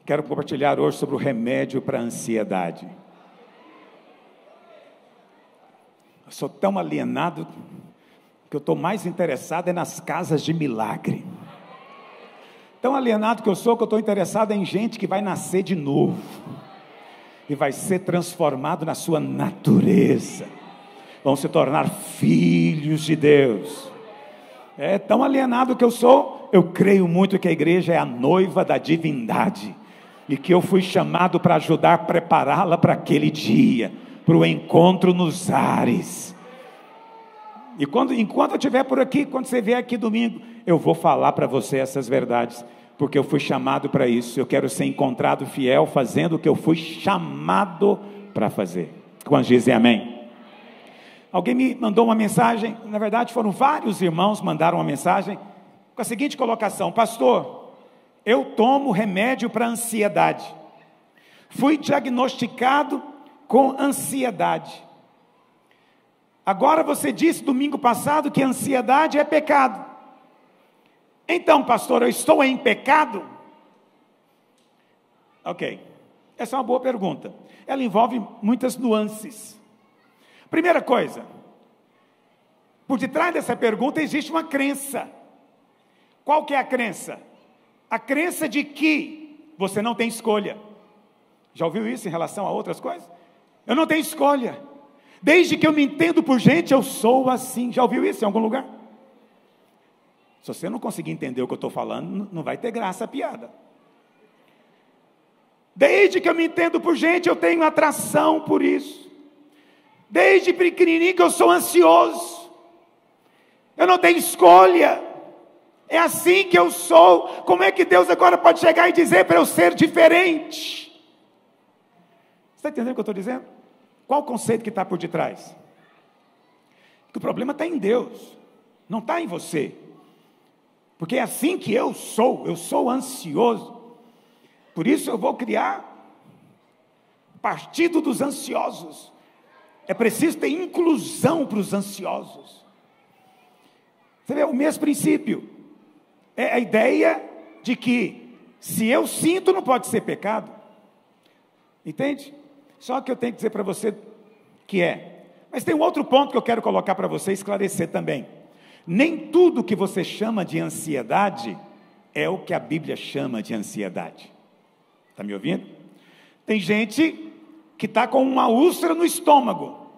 Quero compartilhar hoje sobre o remédio para a ansiedade. Eu sou tão alienado que eu estou mais interessado nas casas de milagre. Tão alienado que eu sou, que eu estou interessado em gente que vai nascer de novo e vai ser transformado na sua natureza, vão se tornar filhos de Deus. É tão alienado que eu sou. Eu creio muito que a igreja é a noiva da divindade e que eu fui chamado para ajudar a prepará-la para aquele dia, para o encontro nos ares. E enquanto eu estiver por aqui, quando você vier aqui domingo, eu vou falar para você essas verdades, porque eu fui chamado para isso. Eu quero ser encontrado fiel, fazendo o que eu fui chamado para fazer. Quantos dizem amém? Alguém me mandou uma mensagem, na verdade foram vários irmãos que mandaram uma mensagem, com a seguinte colocação: pastor, eu tomo remédio para ansiedade, fui diagnosticado com ansiedade. Agora você disse domingo passado que ansiedade é pecado. Então, pastor, eu estou em pecado? Ok, essa é uma boa pergunta. Ela envolve muitas nuances. Primeira coisa, por detrás dessa pergunta existe uma crença. Qual que é a crença? A crença de que você não tem escolha. Já ouviu isso em relação a outras coisas? Eu não tenho escolha. Desde que eu me entendo por gente, eu sou assim. Já ouviu isso em algum lugar? Se você não conseguir entender o que eu estou falando, não vai ter graça a piada. Desde que eu me entendo por gente, eu tenho atração por isso. Desde pequenininho que eu sou ansioso. Eu não tenho escolha. É assim que eu sou. Como é que Deus agora pode chegar e dizer para eu ser diferente? Você está entendendo o que eu estou dizendo? Qual o conceito que está por detrás? Que o problema está em Deus, não está em você. Porque é assim que eu sou ansioso. Por isso eu vou criar partido dos ansiosos. É preciso ter inclusão para os ansiosos. Você vê, o mesmo princípio. É a ideia de que se eu sinto, não pode ser pecado. Entende? Só que eu tenho que dizer para você que é. Mas tem um outro ponto que eu quero colocar para você esclarecer também. Nem tudo que você chama de ansiedade é o que a Bíblia chama de ansiedade. Está me ouvindo? Tem gente que está com uma úlcera no estômago.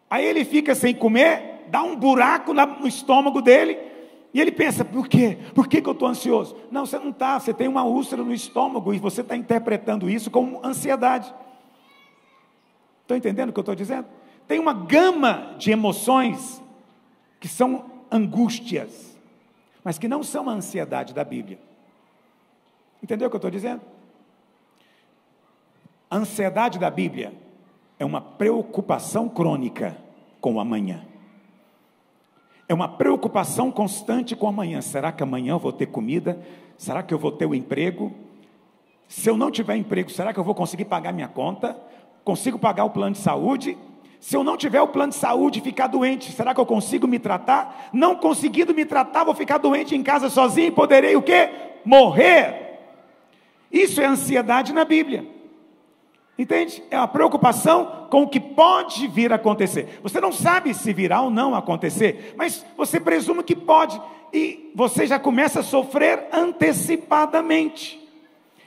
Aí ele fica sem comer, dá um buraco no estômago dele, e ele pensa: por quê? Por que eu estou ansioso? Não, você não está, você tem uma úlcera no estômago, e você está interpretando isso como ansiedade. Estão entendendo o que eu estou dizendo? Tem uma gama de emoções que são angústias, mas que não são a ansiedade da Bíblia. Entendeu o que eu estou dizendo? A ansiedade da Bíblia é uma preocupação crônica com o amanhã. É uma preocupação constante com o amanhã. Será que amanhã eu vou ter comida? Será que eu vou ter o emprego? Se eu não tiver emprego, será que eu vou conseguir pagar minha conta? Consigo pagar o plano de saúde? Se eu não tiver o plano de saúde e ficar doente, será que eu consigo me tratar? Não conseguindo me tratar, vou ficar doente em casa sozinho e poderei o quê? Morrer. Isso é ansiedade na Bíblia. Entende? É uma preocupação com o que pode vir a acontecer. Você não sabe se virá ou não acontecer, mas você presume que pode, e você já começa a sofrer antecipadamente.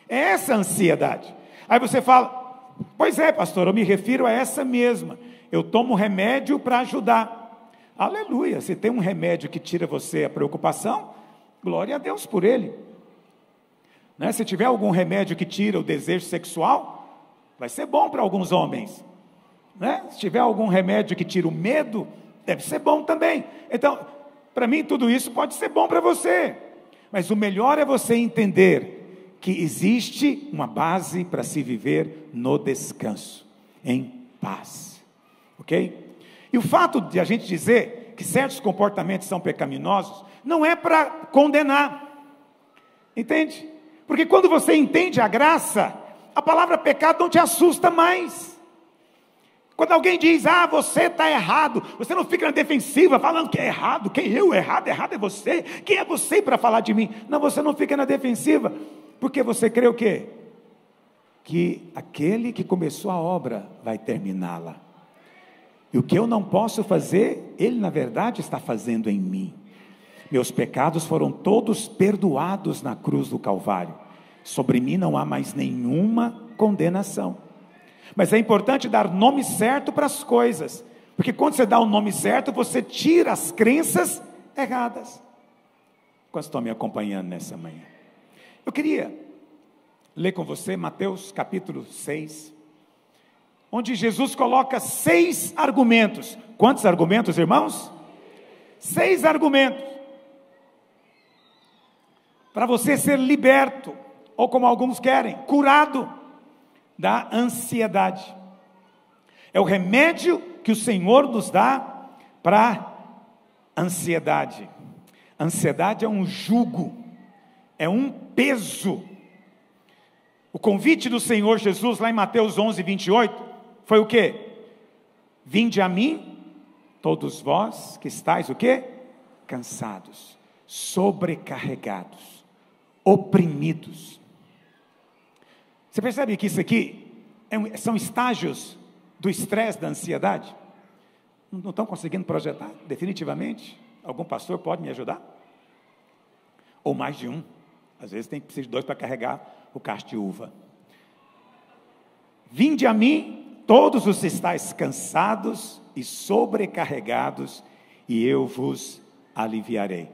É essa a ansiedade. Aí você fala: pois é, pastor, eu me refiro a essa mesma. Eu tomo remédio para ajudar. Aleluia, se tem um remédio que tira você a preocupação, glória a Deus por ele. Né? Se tiver algum remédio que tira o desejo sexual, vai ser bom para alguns homens. Né? Se tiver algum remédio que tira o medo, deve ser bom também. Então, para mim tudo isso pode ser bom para você. Mas o melhor é você entender que existe uma base para se viver no descanso, em paz. Ok? E o fato de a gente dizer que certos comportamentos são pecaminosos, não é para condenar. Entende? Porque quando você entende a graça, a palavra pecado não te assusta mais. Quando alguém diz: ah, você está errado, você não fica na defensiva, falando que é errado. Quem eu? Errado é você. Quem é você para falar de mim? Não, você não fica na defensiva, porque você crê o quê? que aquele que começou a obra vai terminá-la. E o que eu não posso fazer, Ele na verdade está fazendo em mim. Meus pecados foram todos perdoados na cruz do Calvário. Sobre mim não há mais nenhuma condenação. Mas é importante dar nome certo para as coisas, porque quando você dá o nome certo, você tira as crenças erradas. Quantos estão me acompanhando nessa manhã? Eu queria ler com você Mateus capítulo 6, onde Jesus coloca 6 argumentos. Quantos argumentos, irmãos? 6 argumentos para você ser liberto, ou como alguns querem, curado da ansiedade. É o remédio que o Senhor nos dá para ansiedade. Ansiedade é um jugo, é um peso. O convite do Senhor Jesus, lá em Mateus 11, 28, foi o quê? Vinde a mim, todos vós que estáis o quê? Cansados, sobrecarregados, oprimidos. Você percebe que isso aqui são estágios do estresse, da ansiedade? Não estão conseguindo projetar, definitivamente? Algum pastor pode me ajudar? Ou mais de um? Às vezes precisa de 2 para carregar o cacho de uva. Vinde a mim, todos os que estáis cansados e sobrecarregados, e eu vos aliviarei.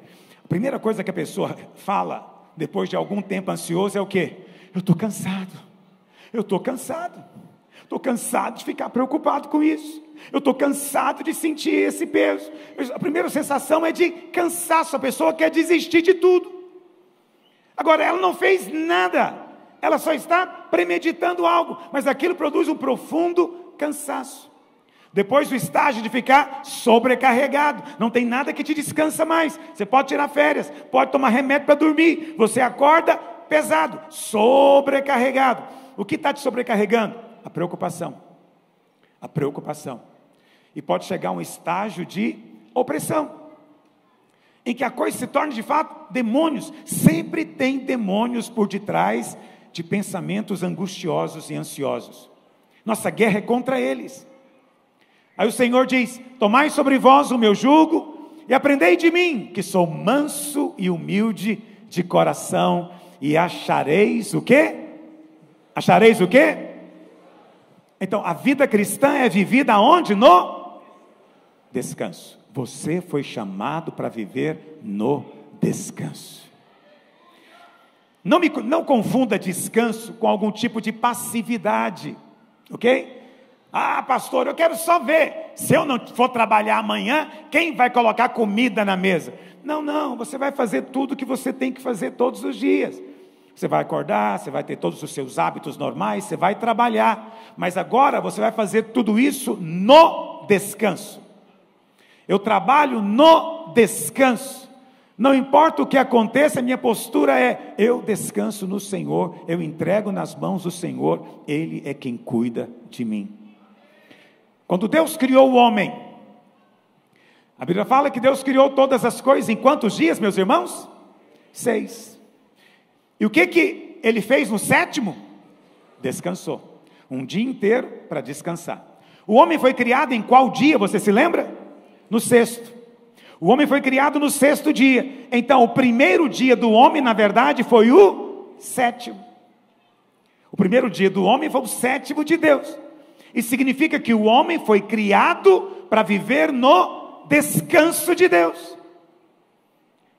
A primeira coisa que a pessoa fala, depois de algum tempo ansioso, é o quê? Eu estou cansado, estou cansado de ficar preocupado com isso, eu estou cansado de sentir esse peso. A primeira sensação é de cansaço, a pessoa quer desistir de tudo. Agora, ela não fez nada, ela só está premeditando algo, mas aquilo produz um profundo cansaço. Depois do estágio de ficar sobrecarregado, não tem nada que te descansa mais. Você pode tirar férias, pode tomar remédio para dormir, você acorda pesado, sobrecarregado. O que está te sobrecarregando? A preocupação. E pode chegar a um estágio de opressão, em que a coisa se torna de fato demônios. Sempre tem demônios por detrás de pensamentos angustiosos e ansiosos. Nossa guerra é contra eles. Aí o Senhor diz: tomai sobre vós o meu jugo e aprendei de mim, que sou manso e humilde de coração, e achareis o quê? Achareis o quê? Então, a vida cristã é vivida aonde? No descanso. Você foi chamado para viver no descanso. Não confunda descanso com algum tipo de passividade, ok? Ah, pastor, eu quero só ver, se eu não for trabalhar amanhã, quem vai colocar comida na mesa? Não, você vai fazer tudo o que você tem que fazer todos os dias. Você vai acordar, você vai ter todos os seus hábitos normais, você vai trabalhar, mas agora você vai fazer tudo isso no descanso. Eu trabalho no descanso. Não importa o que aconteça, a minha postura é: eu descanso no Senhor, eu entrego nas mãos do Senhor, Ele é quem cuida de mim. Quando Deus criou o homem, a Bíblia fala que Deus criou todas as coisas em quantos dias, meus irmãos? 6. E o que Ele fez no 7º? Descansou. Um dia inteiro para descansar. O homem foi criado em qual dia, você se lembra? No 6º. O homem foi criado no 6º dia. Então o primeiro dia do homem, na verdade, foi o 7º. O primeiro dia do homem foi o 7º de Deus. Isso significa que o homem foi criado para viver no descanso de Deus.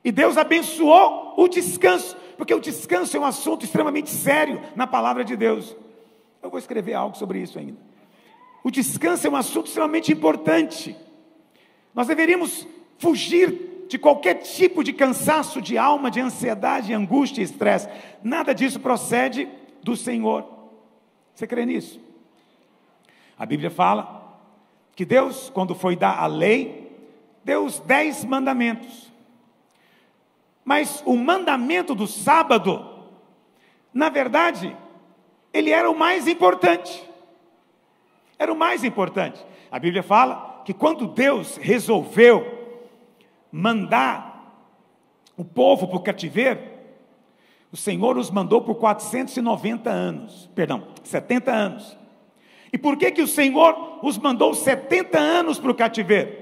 E Deus abençoou o descanso, porque o descanso é um assunto extremamente sério na palavra de Deus. Eu vou escrever algo sobre isso ainda. O descanso é um assunto extremamente importante. Nós deveríamos fugir de qualquer tipo de cansaço de alma, de ansiedade, angústia e estresse. Nada disso procede do Senhor. Você crê nisso? A Bíblia fala que Deus, quando foi dar a lei, deu os 10 mandamentos. Mas o mandamento do sábado, na verdade, ele era o mais importante. Era o mais importante. A Bíblia fala que quando Deus resolveu mandar o povo para o cativeiro, O Senhor os mandou por 490 anos, perdão, 70 anos. E por que o Senhor os mandou 70 anos para o cativeiro?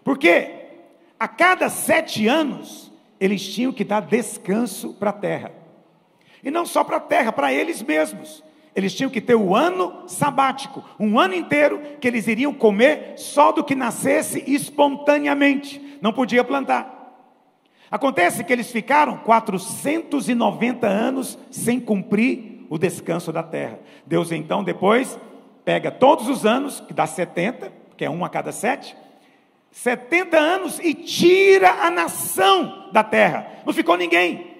Porque a cada 7 anos, eles tinham que dar descanso para a terra. E não só para a terra, para eles mesmos. Eles tinham que ter o ano sabático, um ano inteiro que eles iriam comer só do que nascesse espontaneamente, não podia plantar. Acontece que eles ficaram 490 anos sem cumprir o descanso da terra. Deus então depois pega todos os anos, que dá 70, que é um a cada 7, 70 anos e tira a nação da terra. Não ficou ninguém.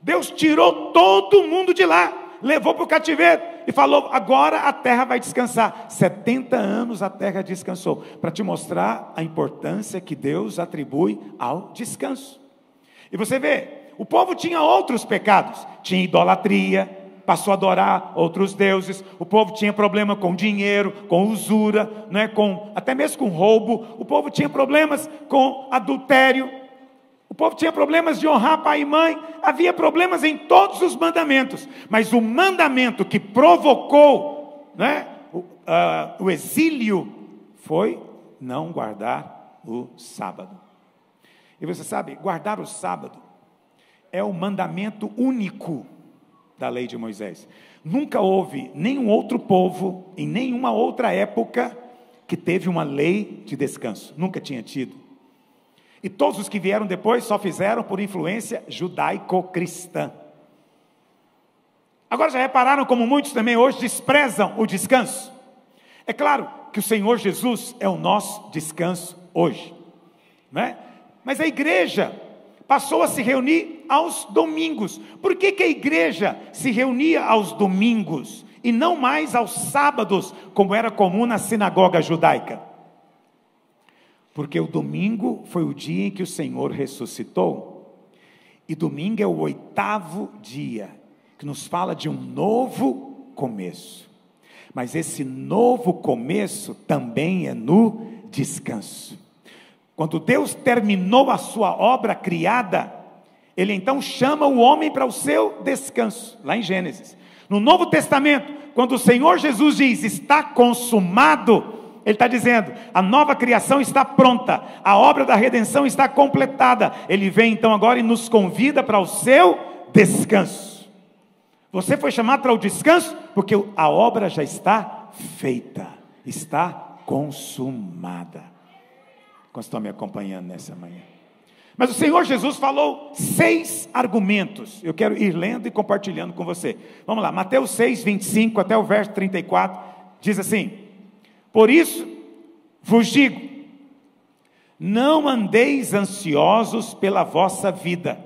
Deus tirou todo mundo de lá, levou para o cativeiro e falou: agora a terra vai descansar. 70 anos a terra descansou, para te mostrar a importância que Deus atribui ao descanso. E você vê, o povo tinha outros pecados, tinha idolatria, passou a adorar outros deuses. O povo tinha problema com dinheiro, com usura, né, até mesmo com roubo. O povo tinha problemas com adultério. O povo tinha problemas de honrar pai e mãe. Havia problemas em todos os mandamentos. Mas o mandamento que provocou, né, o exílio foi não guardar o sábado. E você sabe, guardar o sábado é o mandamento único da lei de Moisés. Nunca houve nenhum outro povo, em nenhuma outra época, que teve uma lei de descanso. Nunca tinha tido. E todos os que vieram depois só fizeram por influência judaico-cristã. Agora já repararam como muitos também hoje desprezam o descanso? É claro que o Senhor Jesus é o nosso descanso hoje, não é? Mas a igreja passou a se reunir aos domingos. Por que a igreja se reunia aos domingos e não mais aos sábados, como era comum na sinagoga judaica? Porque o domingo foi o dia em que o Senhor ressuscitou. E domingo é o 8º dia, que nos fala de um novo começo. Mas esse novo começo também é no descanso. Quando Deus terminou a sua obra criada, Ele então chama o homem para o seu descanso, lá em Gênesis. No Novo Testamento, quando o Senhor Jesus diz, está consumado, Ele está dizendo, a nova criação está pronta, a obra da redenção está completada. Ele vem então agora e nos convida para o seu descanso. Você foi chamado para o descanso, porque a obra já está feita, está consumada. Quantos estão me acompanhando nessa manhã? Mas o Senhor Jesus falou 6 argumentos. Eu quero ir lendo e compartilhando com você. Vamos lá, Mateus 6, 25 até o verso 34, diz assim: por isso vos digo, não andeis ansiosos pela vossa vida,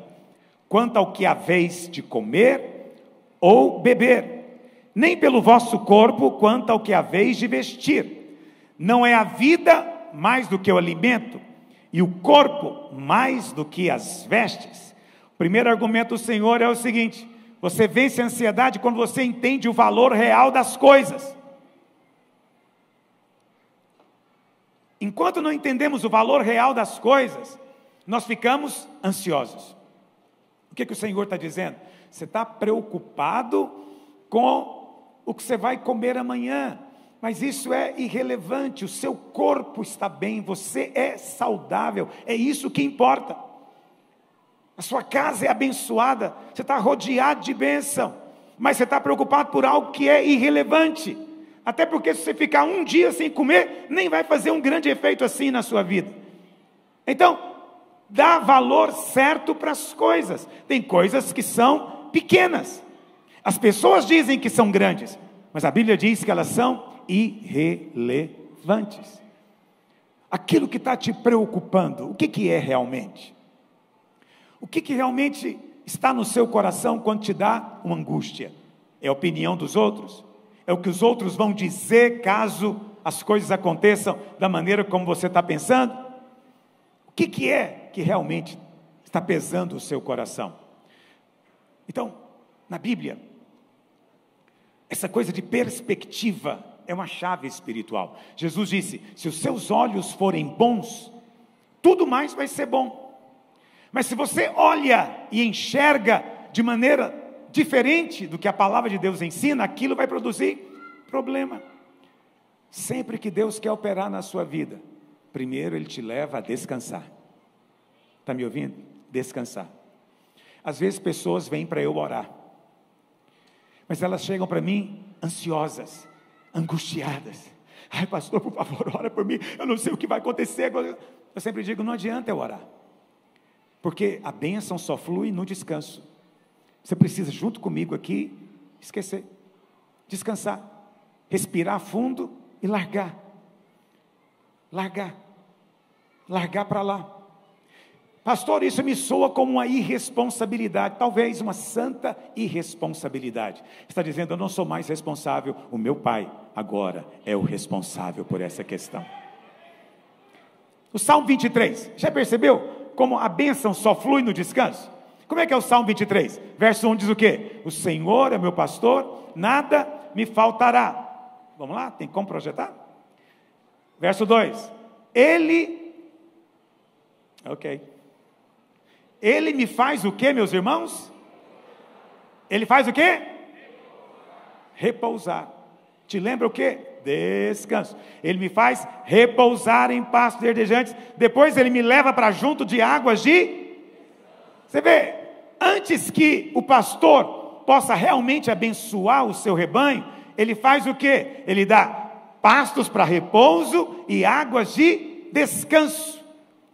quanto ao que haveis de comer ou beber, nem pelo vosso corpo, quanto ao que haveis de vestir. Não é a vida mais do que o alimento, e o corpo mais do que as vestes? O primeiro argumento do Senhor é o seguinte: você vence a ansiedade quando você entende o valor real das coisas. Enquanto não entendemos o valor real das coisas, nós ficamos ansiosos. O que o Senhor está dizendo? Você está preocupado com o que você vai comer amanhã, mas isso é irrelevante. O seu corpo está bem, você é saudável, é isso que importa. A sua casa é abençoada, você está rodeado de bênção, mas você está preocupado por algo que é irrelevante. Até porque se você ficar um dia sem comer, nem vai fazer um grande efeito assim na sua vida. Então, dá valor certo para as coisas. Tem coisas que são pequenas, as pessoas dizem que são grandes, mas a Bíblia diz que elas são irrelevantes. Aquilo que está te preocupando, o que é realmente? O que realmente está no seu coração quando te dá uma angústia? É a opinião dos outros? É o que os outros vão dizer caso as coisas aconteçam da maneira como você está pensando? O que é que realmente está pesando o seu coração? Então, na Bíblia, essa coisa de perspectiva é uma chave espiritual. Jesus disse, se os seus olhos forem bons, tudo mais vai ser bom. Mas se você olha e enxerga de maneira diferente do que a palavra de Deus ensina, aquilo vai produzir problema. Sempre que Deus quer operar na sua vida, primeiro Ele te leva a descansar. Está me ouvindo? Descansar. Às vezes pessoas vêm para eu orar, mas elas chegam para mim ansiosas, angustiadas. Ai, pastor, por favor, ora por mim, eu não sei o que vai acontecer. Eu sempre digo, não adianta eu orar, porque a bênção só flui no descanso. Você precisa, junto comigo aqui, esquecer, descansar, respirar fundo e largar para lá. Pastor, isso me soa como uma irresponsabilidade, talvez uma santa irresponsabilidade. Está dizendo, eu não sou mais responsável, o meu pai agora é o responsável por essa questão. O Salmo 23, já percebeu como a bênção só flui no descanso? Como é que é o Salmo 23? Verso 1 diz o quê? O Senhor é meu pastor, nada me faltará. Vamos lá, tem como projetar? Verso 2, Ele me faz o que, meus irmãos? Ele faz o que? Repousar. Te lembra o que? Descanso. Ele me faz repousar em pastos verdejantes. Depois ele me leva para junto de águas de... Você vê, antes que o pastor possa realmente abençoar o seu rebanho, ele faz o que? Ele dá pastos para repouso e águas de descanso.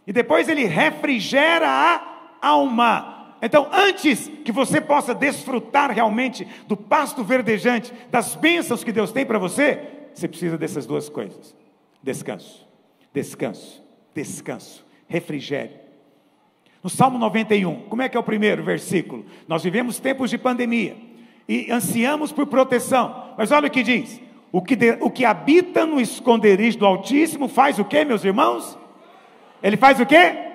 E depois ele refrigera a alma. Então, antes que você possa desfrutar realmente do pasto verdejante, das bênçãos que Deus tem para você, você precisa dessas duas coisas: descanso, refrigério. No Salmo 91, como é que é o primeiro versículo? Nós vivemos tempos de pandemia e ansiamos por proteção, mas olha o que diz: o que habita no esconderijo do Altíssimo faz o que, meus irmãos? Ele faz o que?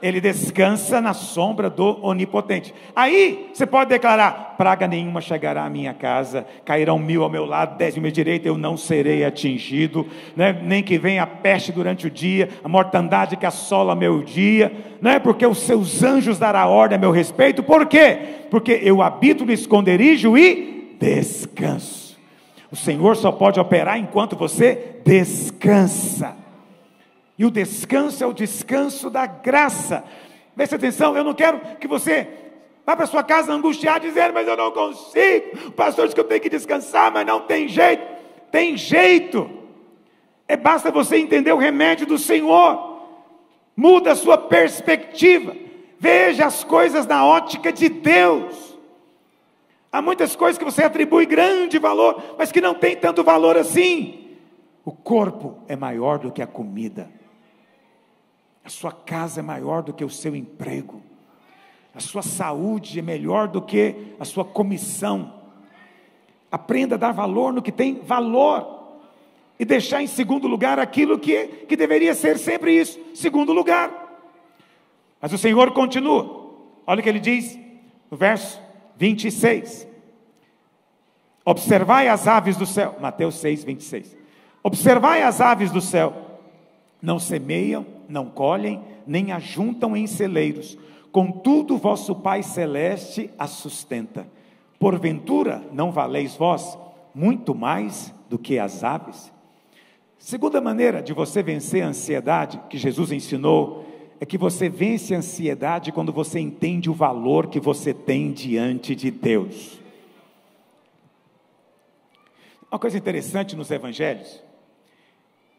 Ele descansa na sombra do Onipotente. Aí você pode declarar: praga nenhuma chegará à minha casa, cairão 1000 ao meu lado, 10 à minha direita, eu não serei atingido, né? Nem que venha a peste durante o dia, a mortandade que assola meu dia, né? Porque os seus anjos dará ordem a meu respeito. Por quê? Porque eu habito no esconderijo e descanso. O Senhor só pode operar enquanto você descansa. E o descanso é o descanso da graça. Preste atenção, eu não quero que você vá para sua casa angustiado, dizendo: mas eu não consigo, o pastor diz que eu tenho que descansar, mas não tem jeito. Tem jeito, basta você entender o remédio do Senhor. Muda a sua perspectiva, veja as coisas na ótica de Deus. Há muitas coisas que você atribui grande valor, mas que não tem tanto valor assim. O corpo é maior do que a comida. A sua casa é maior do que o seu emprego. A sua saúde é melhor do que a sua comissão. Aprenda a dar valor no que tem valor. E deixar em segundo lugar aquilo que deveria ser sempre isso, segundo lugar. Mas o Senhor continua. Olha o que Ele diz no verso 26. Observai as aves do céu. Mateus 6, 26. Observai as aves do céu. Não semeiam, não colhem, nem ajuntam em celeiros, contudo vosso Pai Celeste as sustenta. Porventura não valeis vós muito mais do que as aves? Segunda maneira de você vencer a ansiedade, que Jesus ensinou, é que você vence a ansiedade quando você entende o valor que você tem diante de Deus. Uma coisa interessante nos evangelhos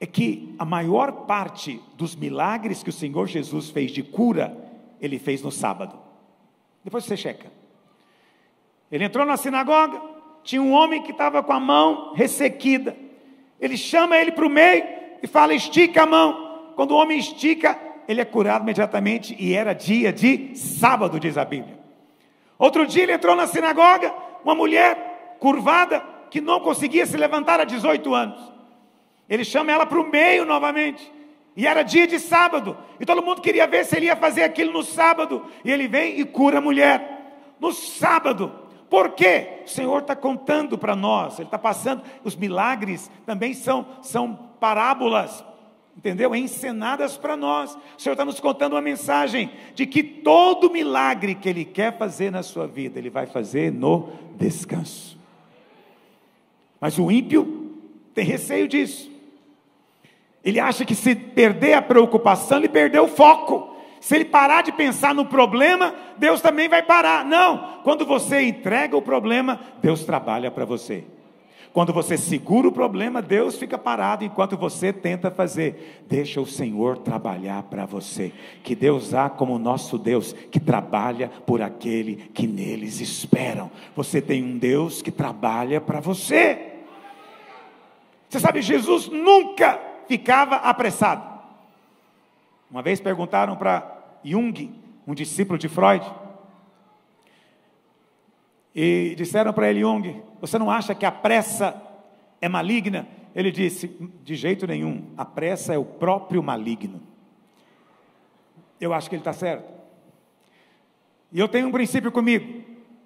é que a maior parte dos milagres que o Senhor Jesus fez de cura, Ele fez no sábado. Depois você checa. Ele entrou na sinagoga, tinha um homem que estava com a mão ressequida. Ele chama ele para o meio e fala: estica a mão. Quando o homem estica, ele é curado imediatamente, e era dia de sábado, diz a Bíblia. Outro dia ele entrou na sinagoga, uma mulher curvada, que não conseguia se levantar há 18 anos. Ele chama ela para o meio novamente, e era dia de sábado, e todo mundo queria ver se ele ia fazer aquilo no sábado, e ele vem e cura a mulher, no sábado. Por quê? O Senhor está contando para nós, Ele está passando, os milagres também são parábolas, entendeu? Encenadas para nós. O Senhor está nos contando uma mensagem de que todo milagre que Ele quer fazer na sua vida, Ele vai fazer no descanso. Mas o ímpio tem receio disso. Ele acha que se perder a preocupação, ele perdeu o foco. Se ele parar de pensar no problema, Deus também vai parar. Não, quando você entrega o problema, Deus trabalha para você. Quando você segura o problema, Deus fica parado enquanto você tenta fazer. Deixa o Senhor trabalhar para você. Que Deus há como nosso Deus, que trabalha por aquele que neles esperam. Você tem um Deus que trabalha para você. Você sabe, Jesus nunca ficava apressado. Uma vez perguntaram para Jung, um discípulo de Freud, e disseram para ele: Jung, você não acha que a pressa é maligna? Ele disse: de jeito nenhum, a pressa é o próprio maligno. Eu acho que ele está certo. E eu tenho um princípio comigo: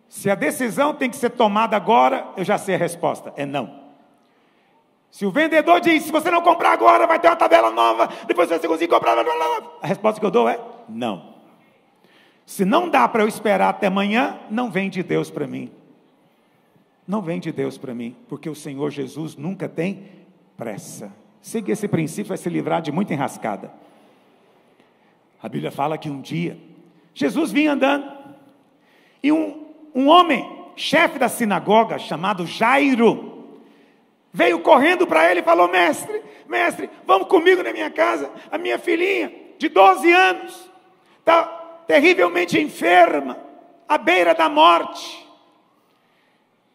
se a decisão tem que ser tomada agora, eu já sei a resposta, é não. Se o vendedor diz: se você não comprar agora, vai ter uma tabela nova, depois você conseguir comprar, a resposta que eu dou é não. Se não dá para eu esperar até amanhã, não vem de Deus para mim. Não vem de Deus para mim, porque o Senhor Jesus nunca tem pressa. Siga esse princípio, vai se livrar de muita enrascada. A Bíblia fala que um dia Jesus vinha andando e um homem, chefe da sinagoga, chamado Jairo, veio correndo para ele e falou: mestre, vamos comigo na minha casa, a minha filhinha de 12 anos está terrivelmente enferma, à beira da morte.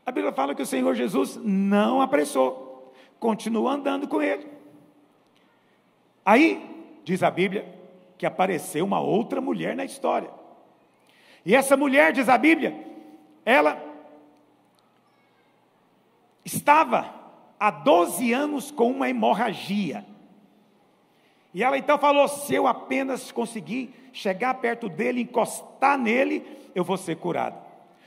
A Bíblia fala que o Senhor Jesus não apressou, continuou andando com ele. Aí, diz a Bíblia, que apareceu uma outra mulher na história. E essa mulher, diz a Bíblia, ela estava há 12 anos com uma hemorragia. E ela então falou: se eu apenas conseguir chegar perto dele, encostar nele, eu vou ser curado.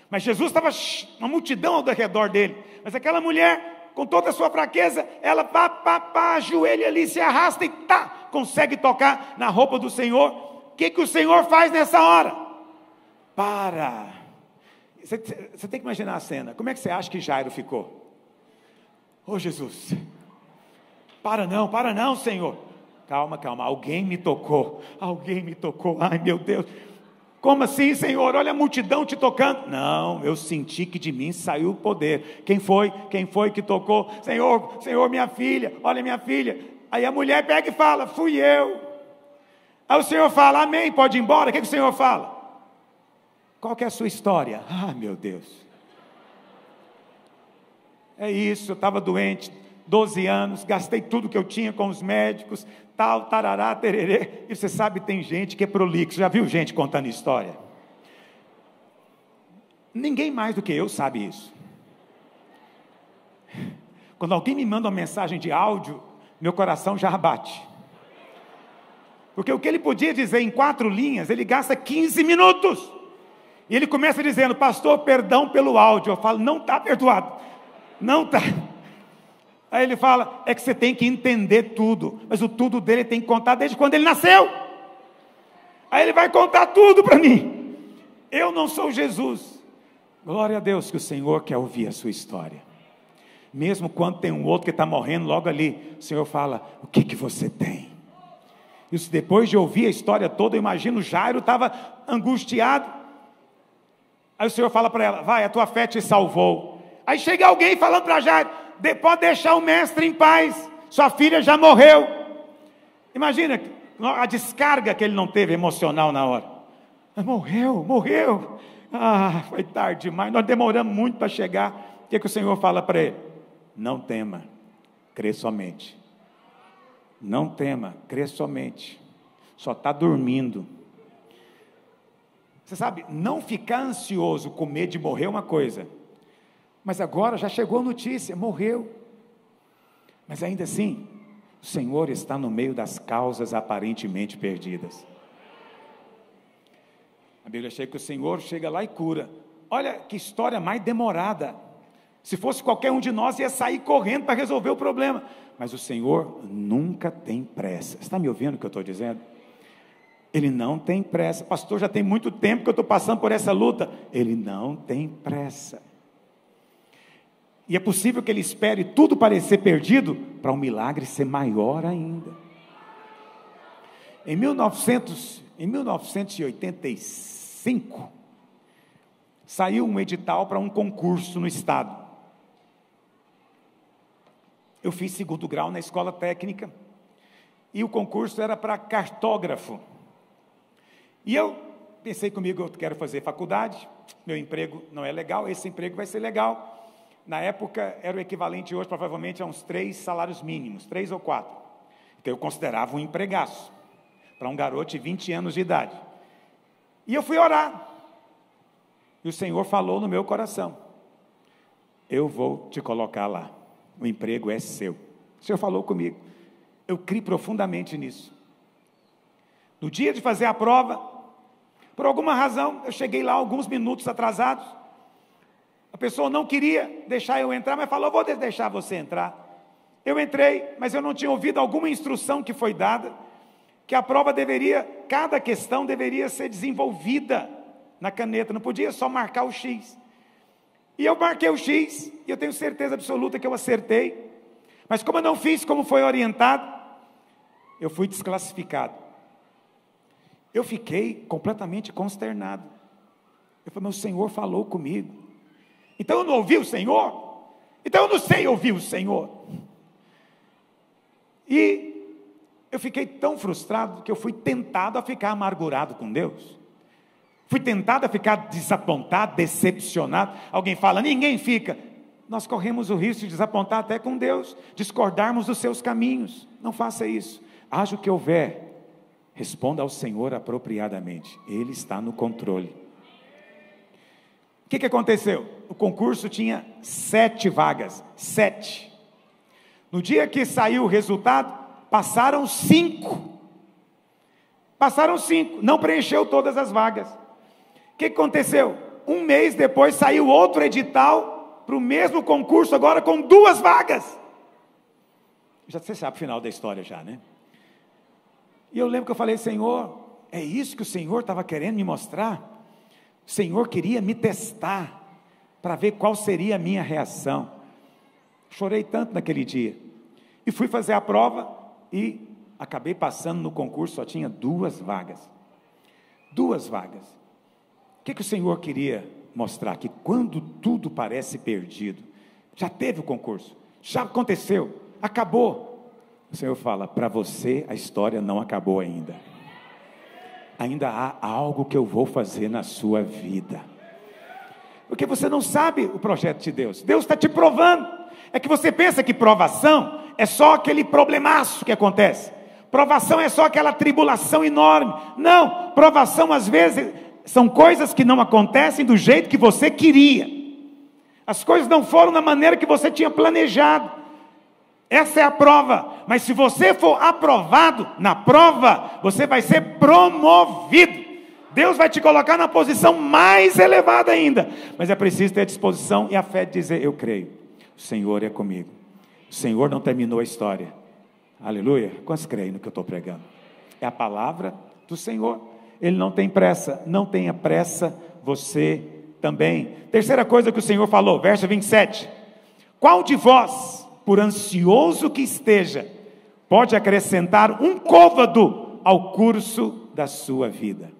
Mas Jesus estava, uma multidão ao redor dele. Mas aquela mulher, com toda a sua fraqueza, ela ajoelha ali, se arrasta e consegue tocar na roupa do Senhor. O que o Senhor faz nessa hora? Para. Você tem que imaginar a cena. Como é que você acha que Jairo ficou? Ô Jesus, para não, Senhor. Calma, alguém me tocou, ai meu Deus. Como assim, Senhor? Olha a multidão te tocando. Não, eu senti que de mim saiu o poder. Quem foi que tocou? Senhor, minha filha, olha minha filha. Aí a mulher pega e fala: fui eu. Aí o Senhor fala: amém, pode ir embora. O que o Senhor fala? Qual que é a sua história? Ah, meu Deus, é isso, eu estava doente 12 anos, gastei tudo que eu tinha com os médicos, tal, tarará, tererê. E você sabe, tem gente que é prolixo. Já viu gente contando história? Ninguém mais do que eu sabe isso. Quando alguém me manda uma mensagem de áudio, meu coração já bate. Porque o que ele podia dizer em 4 linhas, ele gasta 15 minutos. E ele começa dizendo: pastor, perdão pelo áudio. Eu falo: não está perdoado, não está. Aí ele fala: é que você tem que entender tudo. Mas o tudo dele tem que contar desde quando ele nasceu. Aí ele vai contar tudo para mim. Eu não sou Jesus. Glória a Deus que o Senhor quer ouvir a sua história. Mesmo quando tem um outro que está morrendo logo ali, o Senhor fala: o que você tem? Isso, depois de ouvir a história toda, eu imagino Jairo estava angustiado. Aí o Senhor fala para ela: vai, a tua fé te salvou. Aí chega alguém falando para Jairo: pode deixar o mestre em paz, sua filha já morreu. Imagina a descarga que ele não teve emocional na hora. Morreu. Ah, foi tarde demais, nós demoramos muito para chegar. O que o Senhor fala para ele? Não tema, crê somente. Não tema, crê somente. Só está dormindo. Você sabe, não ficar ansioso com medo de morrer é uma coisa, mas agora já chegou a notícia: morreu. Mas ainda assim, o Senhor está no meio das causas aparentemente perdidas. A Bíblia chega que o Senhor chega lá e cura. Olha que história mais demorada. Se fosse qualquer um de nós, ia sair correndo para resolver o problema. Mas o Senhor nunca tem pressa. Está me ouvindo o que eu estou dizendo? Ele não tem pressa. Pastor, já tem muito tempo que eu estou passando por essa luta. Ele não tem pressa. E é possível que ele espere tudo parecer perdido para um milagre ser maior ainda. Em 1985, saiu um edital para um concurso no estado. Eu fiz segundo grau na escola técnica, e o concurso era para cartógrafo. E eu pensei comigo, eu quero fazer faculdade, meu emprego não é legal, esse emprego vai ser legal. Na época, era o equivalente hoje, provavelmente, a uns 3 salários mínimos, 3 ou 4. Então, eu considerava um empregaço, para um garoto de 20 anos de idade. E eu fui orar, e o Senhor falou no meu coração: eu vou te colocar lá, o emprego é seu. O Senhor falou comigo, eu criei profundamente nisso. No dia de fazer a prova, por alguma razão, eu cheguei lá alguns minutos atrasados. A pessoa não queria deixar eu entrar, mas falou: vou deixar você entrar. Eu entrei, mas eu não tinha ouvido alguma instrução que foi dada, que a prova cada questão deveria ser desenvolvida na caneta, não podia só marcar o X. E eu marquei o X, e eu tenho certeza absoluta que eu acertei, mas como eu não fiz como foi orientado, eu fui desclassificado. Eu fiquei completamente consternado. Eu falei: meu Senhor falou comigo. Então eu não ouvi o Senhor? Então eu não sei ouvir o Senhor. E eu fiquei tão frustrado que eu fui tentado a ficar amargurado com Deus. Fui tentado a ficar desapontado, decepcionado. Alguém fala: ninguém fica. Nós corremos o risco de desapontar até com Deus, discordarmos dos seus caminhos. Não faça isso. Haja o que houver, responda ao Senhor apropriadamente. Ele está no controle. O que aconteceu? O concurso tinha 7 vagas. 7. No dia que saiu o resultado, passaram 5. Passaram 5. Não preencheu todas as vagas. O que aconteceu? Um mês depois saiu outro edital para o mesmo concurso, agora com 2 vagas. Já você sabe o final da história já, né? E eu lembro que eu falei: Senhor, é isso que o Senhor estava querendo me mostrar? O Senhor queria me testar, para ver qual seria a minha reação. Chorei tanto naquele dia. E fui fazer a prova, e acabei passando no concurso, só tinha 2 vagas. 2 vagas. O que o Senhor queria mostrar? Que quando tudo parece perdido, já teve o concurso, já aconteceu, acabou. O Senhor fala: para você a história não acabou ainda. Ainda há algo que eu vou fazer na sua vida. Porque você não sabe o projeto de Deus. Deus está te provando. É que você pensa que provação é só aquele problemaço que acontece. Provação é só aquela tribulação enorme. Não, provação às vezes são coisas que não acontecem do jeito que você queria. As coisas não foram da maneira que você tinha planejado. Essa é a prova. Mas se você for aprovado na prova, você vai ser promovido. Deus vai te colocar na posição mais elevada ainda. Mas é preciso ter a disposição e a fé de dizer: eu creio, o Senhor é comigo. O Senhor não terminou a história. Aleluia. Quantos creem no que eu estou pregando? É a palavra do Senhor. Ele não tem pressa. Não tenha pressa você também. Terceira coisa que o Senhor falou, verso 27. Qual de vós, por ansioso que esteja, pode acrescentar um côvado ao curso da sua vida?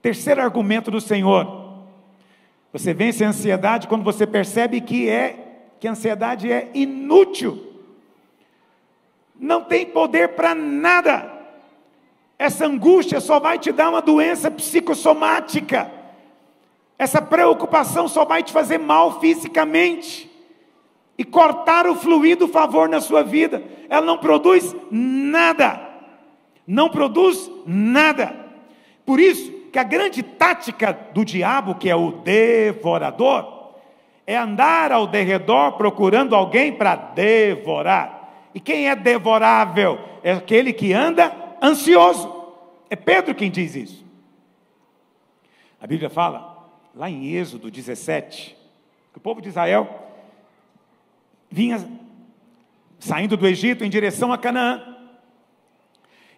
Terceiro argumento do Senhor: você vence a ansiedade quando você percebe que a ansiedade é inútil, não tem poder para nada. Essa angústia só vai te dar uma doença psicossomática, essa preocupação só vai te fazer mal fisicamente, e cortar o fluido do favor na sua vida. Ela não produz nada, não produz nada. Por isso que a grande tática do diabo, que é o devorador, é andar ao derredor procurando alguém para devorar. E quem é devorável? É aquele que anda ansioso. É Pedro quem diz isso. A Bíblia fala, lá em Êxodo 17, que o povo de Israel vinha saindo do Egito em direção a Canaã.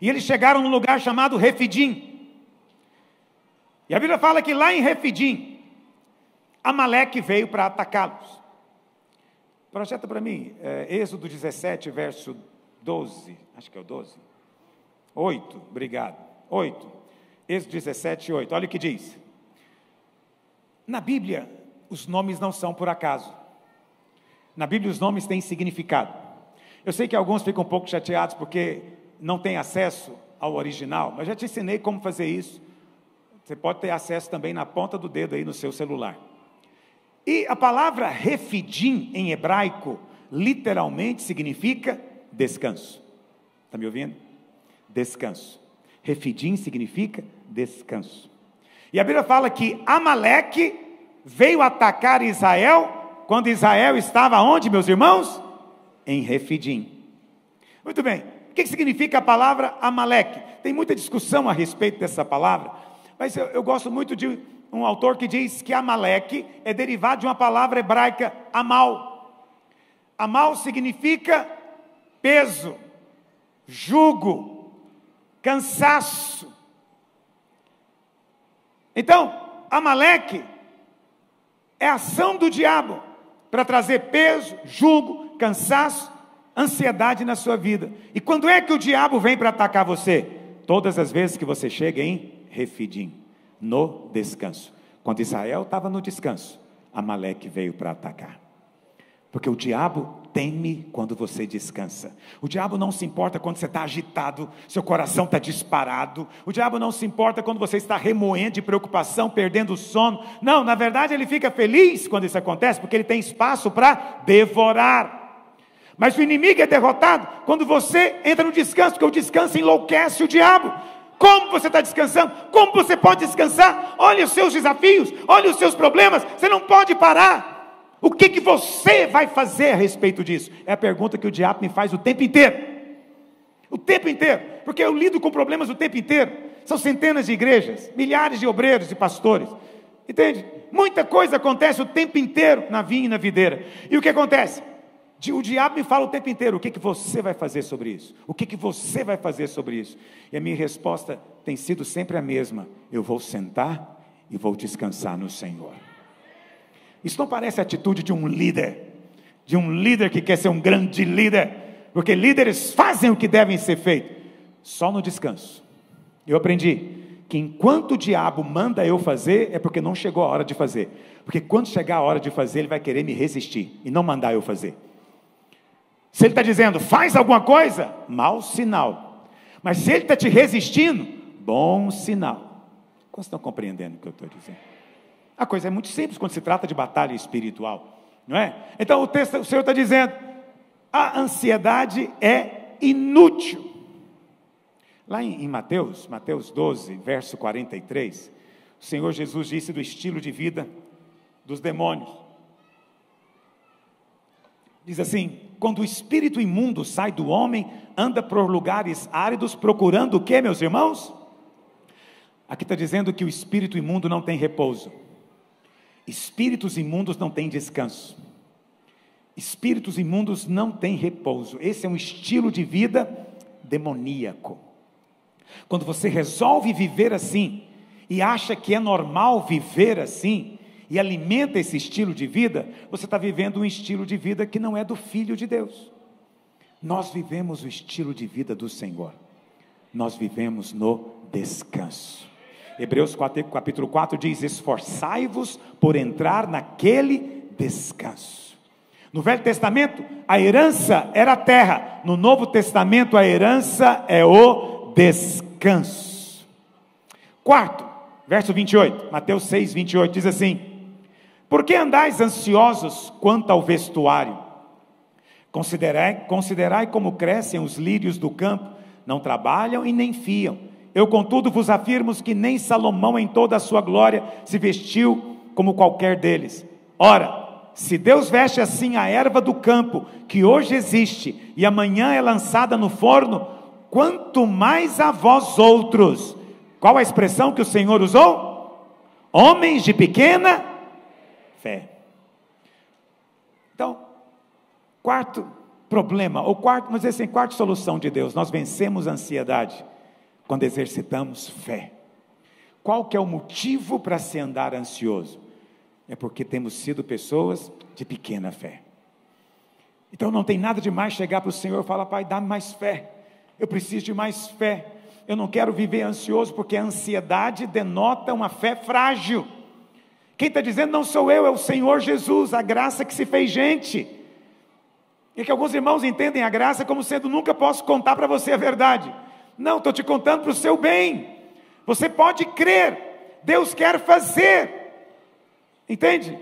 E eles chegaram num lugar chamado Refidim. E a Bíblia fala que lá em Refidim, Amaleque veio para atacá-los. Projeta para mim, Êxodo 17, verso 12, acho que é o 12. 8, obrigado. 8. Êxodo 17, 8. Olha o que diz. Na Bíblia, os nomes não são por acaso. Na Bíblia, os nomes têm significado. Eu sei que alguns ficam um pouco chateados porque não têm acesso ao original, mas já te ensinei como fazer isso. Você pode ter acesso também na ponta do dedo aí no seu celular. E a palavra Refidim em hebraico literalmente significa descanso. Está me ouvindo? Descanso. Refidim significa descanso. E a Bíblia fala que Amaleque veio atacar Israel quando Israel estava onde, meus irmãos? Em Refidim. Muito bem. O que significa a palavra Amaleque? Tem muita discussão a respeito dessa palavra, mas eu gosto muito de um autor que diz que Amaleque é derivado de uma palavra hebraica, amal. Amal significa peso, jugo, cansaço. Então, Amaleque é a ação do diabo para trazer peso, jugo, cansaço, ansiedade na sua vida. E quando é que o diabo vem para atacar você? Todas as vezes que você chega em Refidim, no descanso. Quando Israel estava no descanso, Amaleque veio para atacar. Porque o diabo teme quando você descansa. O diabo não se importa quando você está agitado, seu coração está disparado. O diabo não se importa quando você está remoendo de preocupação, perdendo o sono. Não, na verdade ele fica feliz quando isso acontece, porque ele tem espaço para devorar. Mas o inimigo é derrotado quando você entra no descanso, porque o descanso enlouquece o diabo. Como você está descansando? Como você pode descansar? Olha os seus desafios, olha os seus problemas, você não pode parar. O que você vai fazer a respeito disso? É a pergunta que o diabo me faz o tempo inteiro. O tempo inteiro, porque eu lido com problemas o tempo inteiro. São centenas de igrejas, milhares de obreiros e pastores. Entende? Muita coisa acontece o tempo inteiro na vinha e na videira. E o que acontece? O diabo me fala o tempo inteiro, o que você vai fazer sobre isso? O que você vai fazer sobre isso? E a minha resposta tem sido sempre a mesma: eu vou sentar e vou descansar no Senhor. Isso não parece a atitude de um líder que quer ser um grande líder, porque líderes fazem o que devem ser feito, só no descanso. Eu aprendi que enquanto o diabo manda eu fazer, é porque não chegou a hora de fazer, porque quando chegar a hora de fazer, ele vai querer me resistir, e não mandar eu fazer. Se ele está dizendo, faz alguma coisa, mau sinal. Mas se ele está te resistindo, bom sinal. Vocês estão compreendendo o que eu estou dizendo? A coisa é muito simples quando se trata de batalha espiritual, não é? Então o Senhor está dizendo, a ansiedade é inútil. Lá em Mateus 12, verso 43, o Senhor Jesus disse do estilo de vida dos demônios. Diz assim, quando o espírito imundo sai do homem, anda por lugares áridos, procurando o que, meus irmãos? Aqui está dizendo que o espírito imundo não tem repouso. Espíritos imundos não têm descanso. Espíritos imundos não têm repouso. Esse é um estilo de vida demoníaco. Quando você resolve viver assim, e acha que é normal viver assim, e alimenta esse estilo de vida, você está vivendo um estilo de vida que não é do Filho de Deus. Nós vivemos o estilo de vida do Senhor. Nós vivemos no descanso. Hebreus capítulo 4 diz, esforçai-vos por entrar naquele descanso. No Velho Testamento, a herança era a terra. No Novo Testamento, a herança é o descanso. Quarto, verso 28, Mateus 6, 28, diz assim, por que andais ansiosos quanto ao vestuário? Considerai como crescem os lírios do campo, não trabalham e nem fiam. Eu, contudo, vos afirmo que nem Salomão em toda a sua glória se vestiu como qualquer deles. Ora, se Deus veste assim a erva do campo, que hoje existe, e amanhã é lançada no forno, quanto mais a vós outros. Qual a expressão que o Senhor usou? Homens de pequena fé. Então, Quarto problema, ou quarto, vamos dizer assim, quarta solução de Deus: nós vencemos a ansiedade quando exercitamos fé. Qual que é o motivo para se andar ansioso? É porque temos sido pessoas de pequena fé. Então não tem nada de mais chegar para o Senhor e falar: Pai, dá-me mais fé, eu preciso de mais fé, eu não quero viver ansioso, porque a ansiedade denota uma fé frágil. Quem está dizendo não sou eu, é o Senhor Jesus, a graça que se fez gente. E que alguns irmãos entendem a graça como sendo: nunca posso contar para você a verdade. Não, estou te contando para o seu bem. Você pode crer, Deus quer fazer, entende?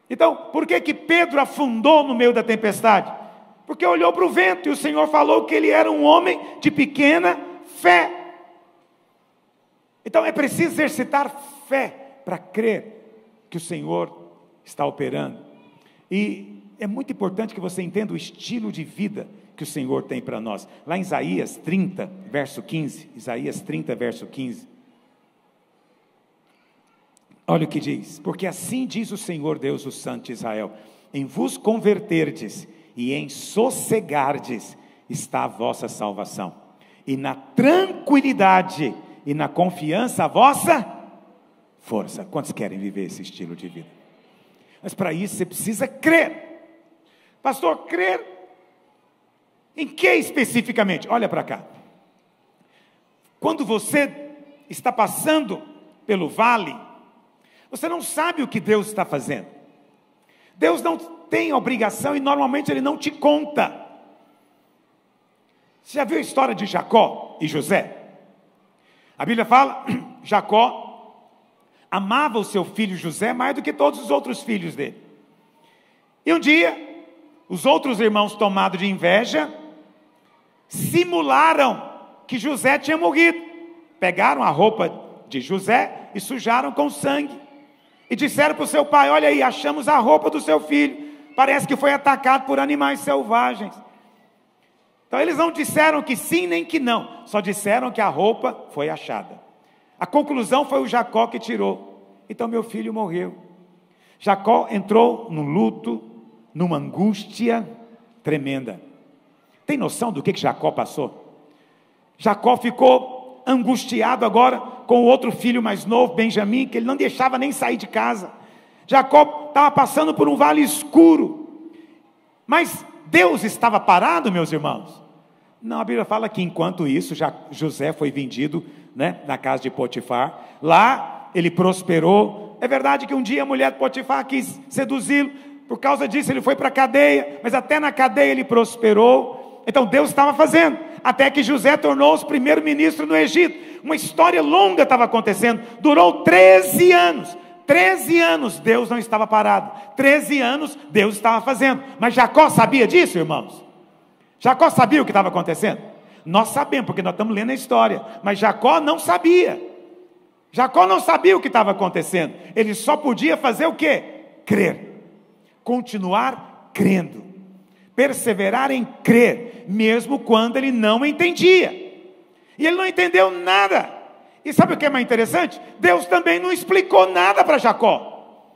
Então, por que Pedro afundou no meio da tempestade? Porque olhou para o vento, e o Senhor falou que ele era um homem de pequena fé. Então é preciso exercitar fé para crer que o Senhor está operando. E é muito importante que você entenda o estilo de vida que o Senhor tem para nós. Lá em Isaías 30, verso 15, Isaías 30, verso 15. Olha o que diz: porque assim diz o Senhor Deus, o Santo de Israel: em vos converterdes e em sossegardes está a vossa salvação, e na tranquilidade e na confiança a vossa força. Quantos querem viver esse estilo de vida? Mas para isso você precisa crer. Pastor, crer em que especificamente? Olha para cá. Quando você está passando pelo vale, você não sabe o que Deus está fazendo. Deus não tem obrigação, e normalmente Ele não te conta. Você já viu a história de Jacó e José? A Bíblia fala: Jacó amava o seu filho José mais do que todos os outros filhos dele. E um dia, os outros irmãos, tomados de inveja, simularam que José tinha morrido. Pegaram a roupa de José e sujaram com sangue. E disseram para o seu pai: olha aí, achamos a roupa do seu filho, parece que foi atacado por animais selvagens. Então eles não disseram que sim nem que não, só disseram que a roupa foi achada. A conclusão foi o Jacó que tirou. Então meu filho morreu. Jacó entrou num luto, numa angústia tremenda. Tem noção do que Jacó passou? Jacó ficou angustiado agora com o outro filho mais novo, Benjamim, que ele não deixava nem sair de casa. Jacó estava passando por um vale escuro. Mas Deus estava parado, meus irmãos? Não, a Bíblia fala que enquanto isso, José foi vendido, na casa de Potifar. Lá ele prosperou. É verdade que um dia a mulher de Potifar quis seduzi-lo. Por causa disso ele foi para a cadeia, mas até na cadeia ele prosperou. Então Deus estava fazendo, até que José tornou-se primeiro-ministro no Egito. Uma história longa estava acontecendo, durou 13 anos. 13 anos Deus não estava parado, 13 anos Deus estava fazendo. Mas Jacó sabia disso, irmãos? Jacó sabia o que estava acontecendo? Nós sabemos, porque nós estamos lendo a história, mas Jacó não sabia. Jacó não sabia o que estava acontecendo. Ele só podia fazer o quê? Crer, continuar crendo, perseverar em crer, mesmo quando ele não entendia. E ele não entendeu nada. E sabe o que é mais interessante? Deus também não explicou nada para Jacó.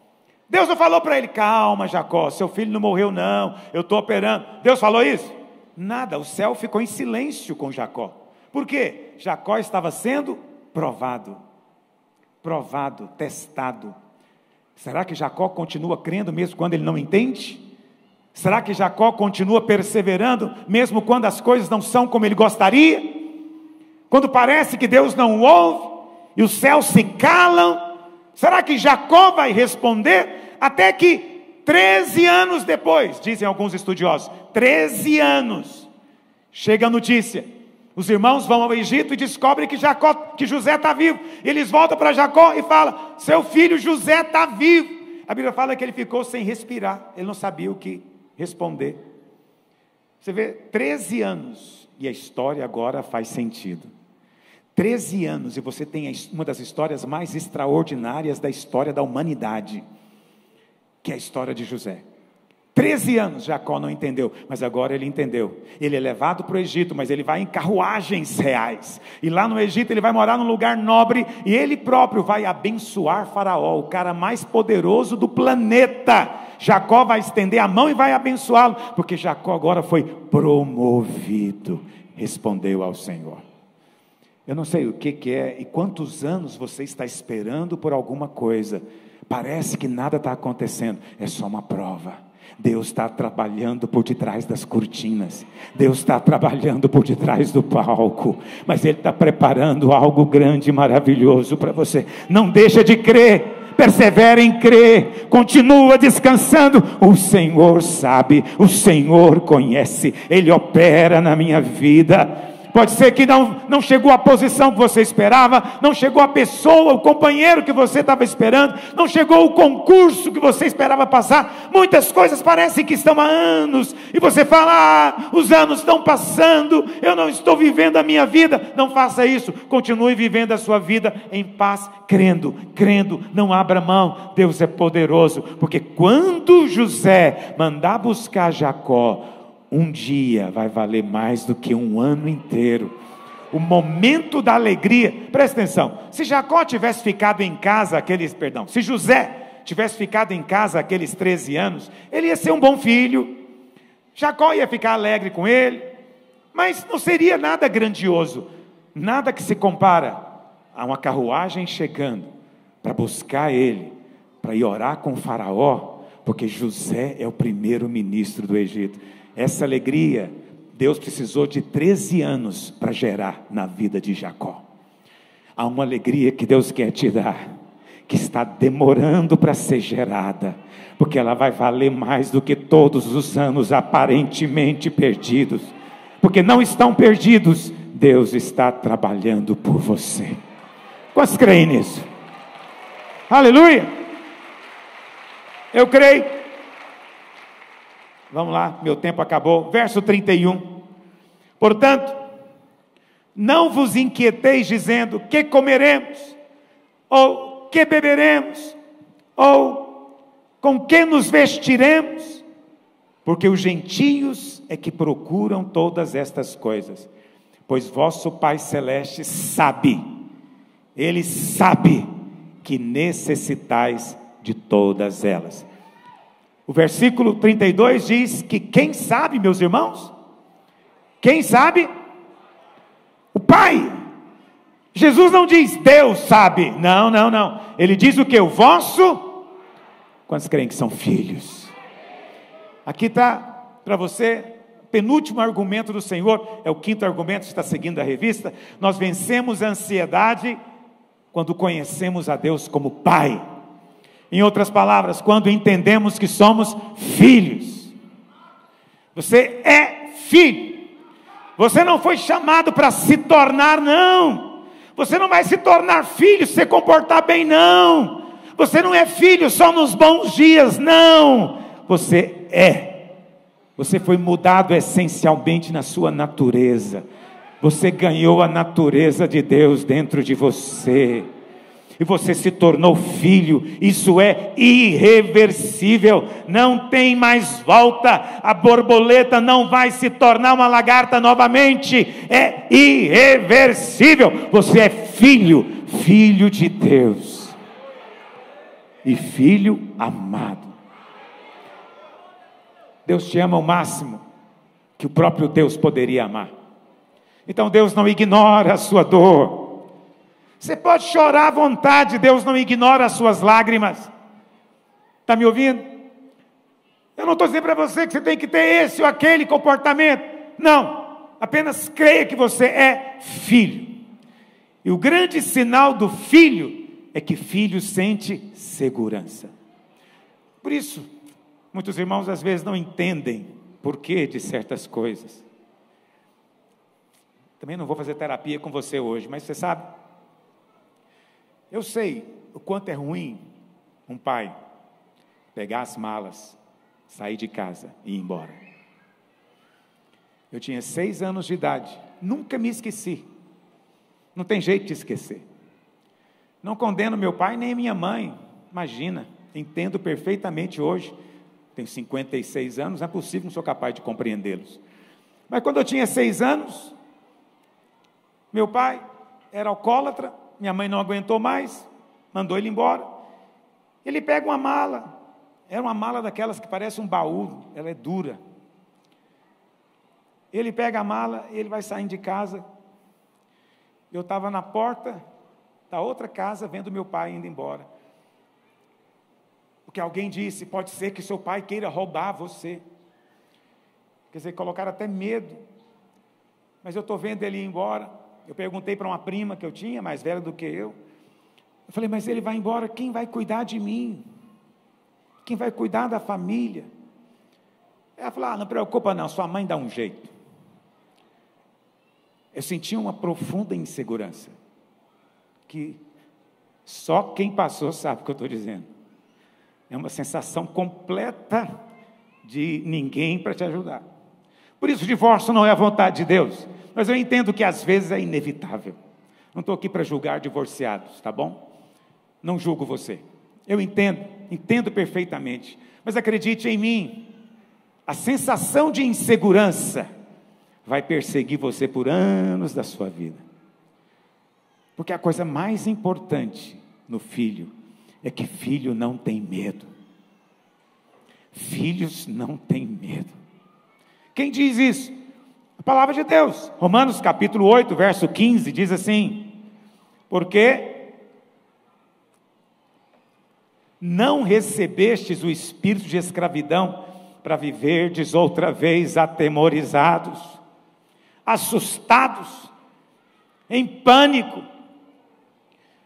Deus não falou para ele: calma Jacó, seu filho não morreu não, eu estou operando. Deus falou isso? Nada, o céu ficou em silêncio com Jacó. Por quê? Jacó estava sendo provado, testado. Será que Jacó continua crendo mesmo quando ele não entende? Será que Jacó continua perseverando mesmo quando as coisas não são como ele gostaria? Quando parece que Deus não ouve e os céus se calam, será que Jacó vai responder? Até que 13 anos depois, dizem alguns estudiosos, 13 anos, chega a notícia, os irmãos vão ao Egito e descobrem que José está vivo. Eles voltam para Jacó e falam: seu filho José está vivo. A Bíblia fala que ele ficou sem respirar, ele não sabia o que responder. Você vê, 13 anos, e a história agora faz sentido. 13 anos, e você tem uma das histórias mais extraordinárias da história da humanidade, que é a história de José. 13 anos Jacó não entendeu, mas agora ele entendeu. Ele é levado para o Egito, mas ele vai em carruagens reais, e lá no Egito ele vai morar num lugar nobre, e ele próprio vai abençoar Faraó, o cara mais poderoso do planeta. Jacó vai estender a mão e vai abençoá-lo, porque Jacó agora foi promovido, respondeu ao Senhor. Eu não sei o que é e quantos anos você está esperando por alguma coisa, parece que nada está acontecendo, é só uma prova. Deus está trabalhando por detrás das cortinas, Deus está trabalhando por detrás do palco, mas Ele está preparando algo grande e maravilhoso para você. Não deixa de crer, persevera em crer, continua descansando. O Senhor sabe, o Senhor conhece, Ele opera na minha vida. Pode ser que não chegou a posição que você esperava, não chegou a pessoa, o companheiro que você estava esperando, não chegou o concurso que você esperava passar. Muitas coisas parecem que estão há anos, e você fala, os anos estão passando, eu não estou vivendo a minha vida. Não faça isso, continue vivendo a sua vida em paz, crendo, não abra mão. Deus é poderoso, porque quando José mandar buscar Jacó, um dia vai valer mais do que um ano inteiro. O momento da alegria, presta atenção, se Jacó tivesse ficado em casa se José tivesse ficado em casa aqueles 13 anos, ele ia ser um bom filho, Jacó ia ficar alegre com ele, mas não seria nada grandioso, nada que se compara a uma carruagem chegando para buscar ele, para ir orar com o faraó, porque José é o primeiro ministro do Egito. Essa alegria, Deus precisou de 13 anos para gerar na vida de Jacó. Há uma alegria que Deus quer te dar, que está demorando para ser gerada, porque ela vai valer mais do que todos os anos aparentemente perdidos, porque não estão perdidos, Deus está trabalhando por você. Quantos creem nisso? Aleluia! Eu creio. Vamos lá, meu tempo acabou. Verso 31. Portanto, não vos inquieteis dizendo, que comeremos? Ou que beberemos? Ou com que nos vestiremos? Porque os gentios é que procuram todas estas coisas. Pois vosso Pai Celeste sabe, Ele sabe que necessitais de todas elas. O versículo 32 diz que quem sabe, meus irmãos? Quem sabe? O Pai. Jesus não diz Deus sabe, não. Ele diz o que? O vosso? Quantos creem que são filhos? Aqui está para você, penúltimo argumento do Senhor, é o quinto argumento, está seguindo a revista. Nós vencemos a ansiedade quando conhecemos a Deus como Pai. Em outras palavras, quando entendemos que somos filhos. Você é filho. Você não foi chamado para se tornar, não. Você não vai se tornar filho se você comportar bem, não. Você não é filho só nos bons dias, não. Você é. Você foi mudado essencialmente na sua natureza. Você ganhou a natureza de Deus dentro de você. E você se tornou filho, isso é irreversível, não tem mais volta, a borboleta não vai se tornar uma lagarta novamente, é irreversível, você é filho de Deus, e filho amado. Deus te ama ao máximo, que o próprio Deus poderia amar, então Deus não ignora a sua dor. Você pode chorar à vontade, Deus não ignora as suas lágrimas. Está me ouvindo? Eu não estou dizendo para você que você tem que ter esse ou aquele comportamento. Não, apenas creia que você é filho. E o grande sinal do filho é que filho sente segurança. Por isso, muitos irmãos às vezes não entendem porquê de certas coisas. Também não vou fazer terapia com você hoje, mas você sabe, eu sei o quanto é ruim um pai pegar as malas, sair de casa e ir embora. Eu tinha 6 anos de idade, nunca me esqueci. Não tem jeito de esquecer. Não condeno meu pai nem minha mãe, imagina, entendo perfeitamente hoje. tenho 56 anos, não é possível, não sou capaz de compreendê-los. Mas quando eu tinha 6 anos, meu pai era alcoólatra, minha mãe não aguentou mais, mandou ele embora. Ele pega uma mala, era uma mala daquelas que parece um baú, ela é dura. Ele pega a mala, ele vai saindo de casa. Eu estava na porta da outra casa, vendo meu pai indo embora. Porque alguém disse, pode ser que seu pai queira roubar você. Quer dizer, colocaram até medo. Mas eu estou vendo ele ir embora. Eu perguntei para uma prima que eu tinha, mais velha do que eu. Eu falei, mas ele vai embora, quem vai cuidar de mim? Quem vai cuidar da família? Ela falou, não preocupa não, sua mãe dá um jeito. Eu senti uma profunda insegurança, que só quem passou sabe o que eu estou dizendo. É uma sensação completa de ninguém para te ajudar. Por isso o divórcio não é a vontade de Deus, mas eu entendo que às vezes é inevitável. Não estou aqui para julgar divorciados, tá bom? Não julgo você. Eu entendo perfeitamente, mas acredite em mim, a sensação de insegurança vai perseguir você por anos da sua vida. Porque a coisa mais importante no filho é que filho não tem medo. Filhos não têm medo. Quem diz isso? A palavra de Deus. Romanos capítulo 8, verso 15, diz assim: porque não recebestes o espírito de escravidão para viverdes outra vez atemorizados, assustados, em pânico,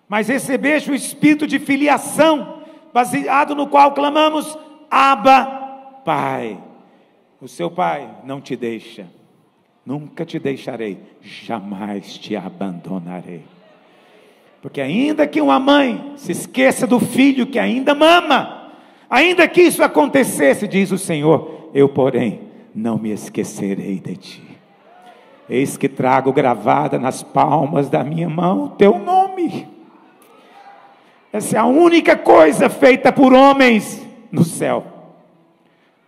mas recebeste o espírito de filiação, baseado no qual clamamos, Abba, Pai. O seu Pai não te deixa, nunca te deixarei, jamais te abandonarei. Porque ainda que uma mãe se esqueça do filho que ainda mama, ainda que isso acontecesse, diz o Senhor, eu porém não me esquecerei de ti. Eis que trago gravada nas palmas da minha mão o teu nome. Essa é a única coisa feita por homens no céu.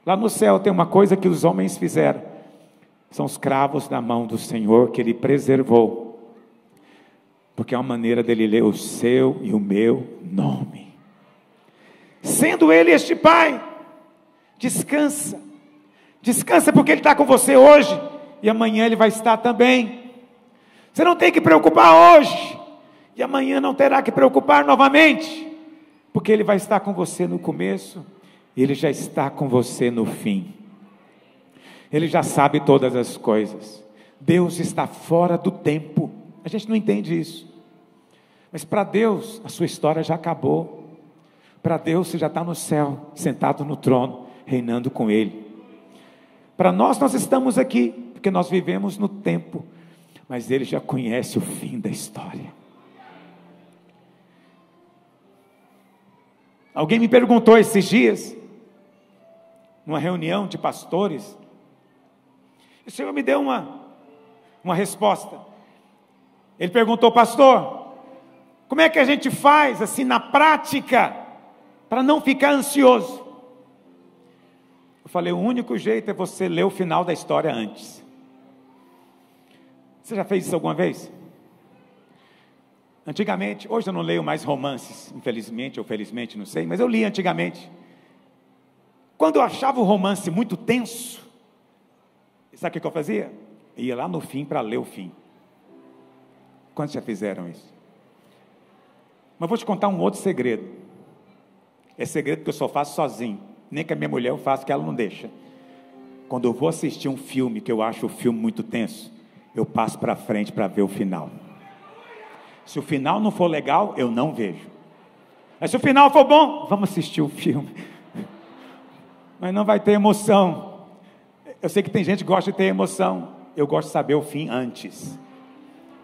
Lá no céu tem uma coisa que os homens fizeram. São os cravos na mão do Senhor que Ele preservou. Porque é uma maneira dele ler o seu e o meu nome. Sendo Ele este Pai, descansa. Descansa porque Ele está com você hoje. E amanhã Ele vai estar também. Você não tem que preocupar hoje. E amanhã não terá que preocupar novamente. Porque Ele vai estar com você no começo. E Ele já está com você no fim. Ele já sabe todas as coisas. Deus está fora do tempo. A gente não entende isso. Mas para Deus, a sua história já acabou. Para Deus, você já está no céu, sentado no trono, reinando com Ele. Para nós estamos aqui, porque nós vivemos no tempo. Mas Ele já conhece o fim da história. Alguém me perguntou esses dias, numa reunião de pastores, e o Senhor me deu uma resposta. Ele perguntou, pastor, como é que a gente faz assim na prática, para não ficar ansioso? Eu falei, o único jeito é você ler o final da história antes. Você já fez isso alguma vez? Antigamente, hoje eu não leio mais romances, infelizmente ou felizmente, não sei, mas eu li antigamente. Quando eu achava o romance muito tenso, sabe o que eu fazia? Eu ia lá no fim para ler o fim. Quantos já fizeram isso? Mas vou te contar um outro segredo. É segredo que eu só faço sozinho. Nem com a minha mulher eu faço, que ela não deixa. Quando eu vou assistir um filme, que eu acho o filme muito tenso, eu passo para frente para ver o final. Se o final não for legal, eu não vejo. Mas se o final for bom, vamos assistir o filme. Mas não vai ter emoção. Eu sei que tem gente que gosta de ter emoção. Eu gosto de saber o fim antes.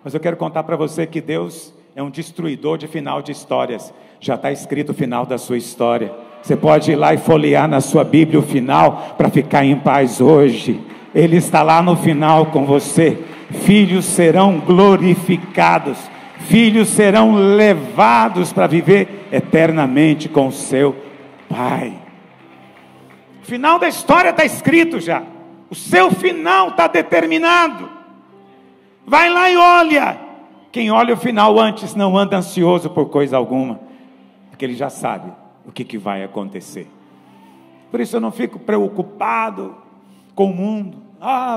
Mas eu quero contar para você que Deus é um destruidor de final de histórias. Já está escrito o final da sua história. Você pode ir lá e folhear na sua Bíblia o final, para ficar em paz hoje. Ele está lá no final com você. Filhos serão glorificados. Filhos serão levados para viver eternamente com o seu Pai. O final da história está escrito já. O seu final está determinado. Vai lá e olha. Quem olha o final antes não anda ansioso por coisa alguma, porque ele já sabe o que vai acontecer. Por isso eu não fico preocupado com o mundo.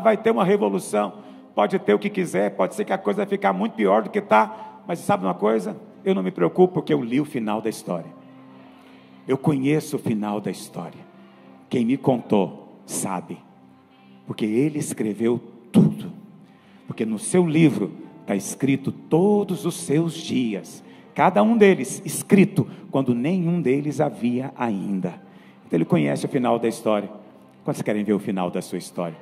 Vai ter uma revolução. Pode ter o que quiser, pode ser que a coisa vai ficar muito pior do que está. Mas sabe uma coisa? Eu não me preocupo, porque eu li o final da história. Eu conheço o final da história. Quem me contou sabe, porque ele escreveu tudo. Porque no seu livro está escrito todos os seus dias, cada um deles escrito quando nenhum deles havia ainda. Então ele conhece o final da história. Quantos querem ver o final da sua história?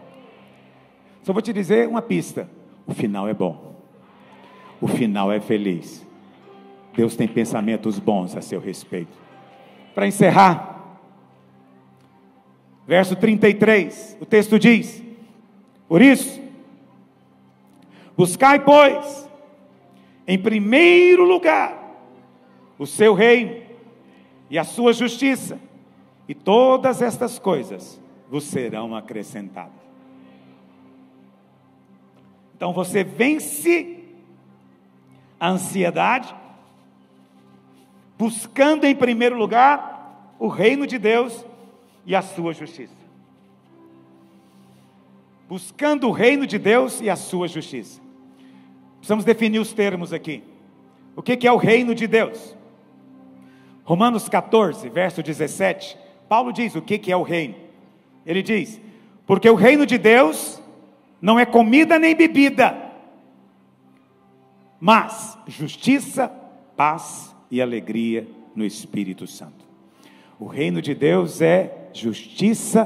Só vou te dizer uma pista: o final é bom, o final é feliz. Deus tem pensamentos bons a seu respeito. Para encerrar, verso 33, o texto diz: por isso, buscai, pois, em primeiro lugar, o seu reino e a sua justiça, e todas estas coisas vos serão acrescentadas. Então você vence a ansiedade, buscando em primeiro lugar o reino de Deus e a sua justiça. Buscando o reino de Deus e a sua justiça. Precisamos definir os termos aqui. O que é o reino de Deus? Romanos 14, verso 17, Paulo diz o que é o reino. Ele diz: porque o reino de Deus não é comida nem bebida, mas justiça, paz e alegria no Espírito Santo. O reino de Deus é justiça,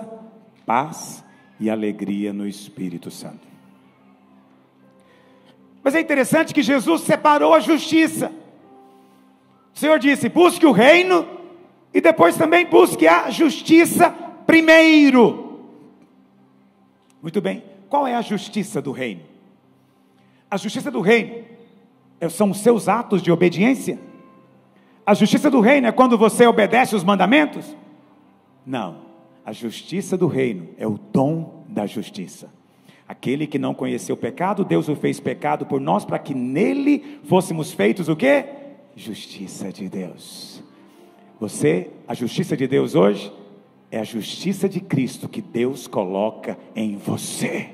paz e alegria no Espírito Santo. Mas é interessante que Jesus separou a justiça. O Senhor disse: busque o reino e depois também busque a justiça primeiro. Muito bem, qual é a justiça do reino? A justiça do reino são os seus atos de obediência? A justiça do reino é quando você obedece os mandamentos? Não, a justiça do reino é o dom da justiça. Aquele que não conheceu o pecado, Deus o fez pecado por nós, para que nele fôssemos feitos o quê? Justiça de Deus. A justiça de Deus hoje é a justiça de Cristo que Deus coloca em você.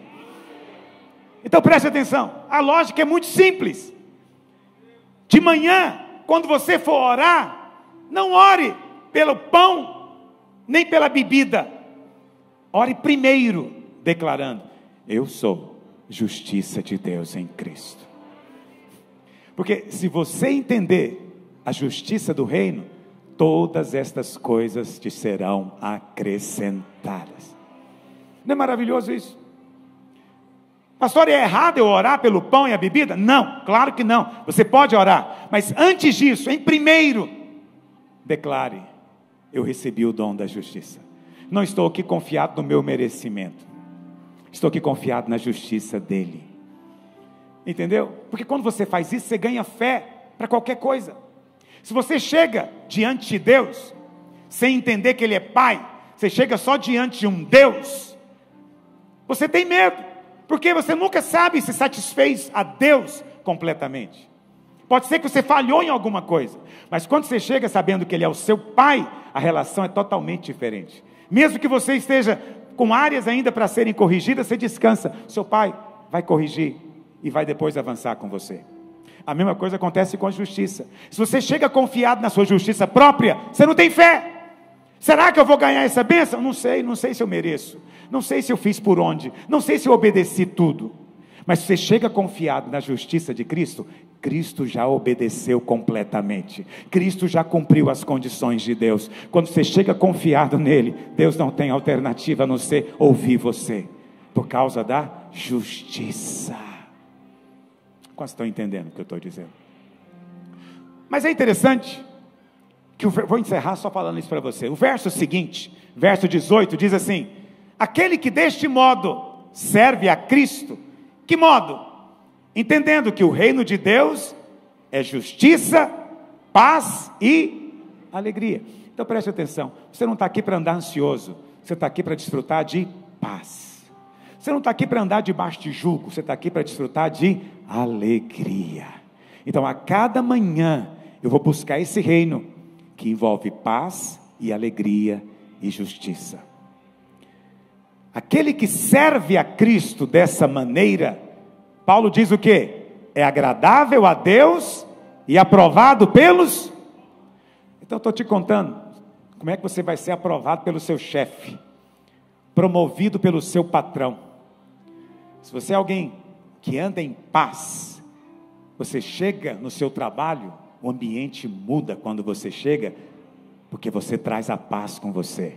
Então preste atenção, a lógica é muito simples. De manhã, quando você for orar, não ore pelo pão, nem pela bebida. Ore primeiro, declarando: eu sou justiça de Deus em Cristo. Porque se você entender a justiça do reino, todas estas coisas te serão acrescentadas. Não é maravilhoso isso? Pastor, é errado eu orar pelo pão e a bebida? Não, claro que não. Você pode orar, mas antes disso, em primeiro, declare: eu recebi o dom da justiça. Não estou aqui confiado no meu merecimento, estou aqui confiado na justiça dele. Entendeu? Porque quando você faz isso, você ganha fé para qualquer coisa. Se você chega diante de Deus sem entender que ele é Pai, você chega só diante de um Deus, você tem medo, porque você nunca sabe se satisfez a Deus completamente. Pode ser que você falhou em alguma coisa, mas quando você chega sabendo que ele é o seu Pai, a relação é totalmente diferente. Mesmo que você esteja com áreas ainda para serem corrigidas, você descansa. Seu Pai vai corrigir e vai depois avançar com você. A mesma coisa acontece com a justiça. Se você chega confiado na sua justiça própria, você não tem fé. Será que eu vou ganhar essa bênção? Não sei se eu mereço, não sei se eu fiz por onde, não sei se eu obedeci tudo. Mas se você chega confiado na justiça de Cristo, Cristo já obedeceu completamente, Cristo já cumpriu as condições de Deus. Quando você chega confiado nele, Deus não tem alternativa a não ser ouvir você, por causa da justiça. Quantos estão entendendo o que eu estou dizendo? Mas é interessante que vou encerrar só falando isso para você. O verso seguinte, verso 18, diz assim: aquele que deste modo serve a Cristo. Que modo? Entendendo que o reino de Deus é justiça, paz e alegria. Então preste atenção, você não está aqui para andar ansioso, Você está aqui para desfrutar de paz. Você não está aqui para andar debaixo de jugo, você está aqui para desfrutar de alegria. Então, a cada manhã, eu vou buscar esse reino, que envolve paz e alegria e justiça. Aquele que serve a Cristo dessa maneira, Paulo diz o quê? É agradável a Deus e aprovado pelos... Então, estou te contando, como é que você vai ser aprovado pelo seu chefe, promovido pelo seu patrão. Se você é alguém que anda em paz, você chega no seu trabalho, o ambiente muda quando você chega, porque você traz a paz com você.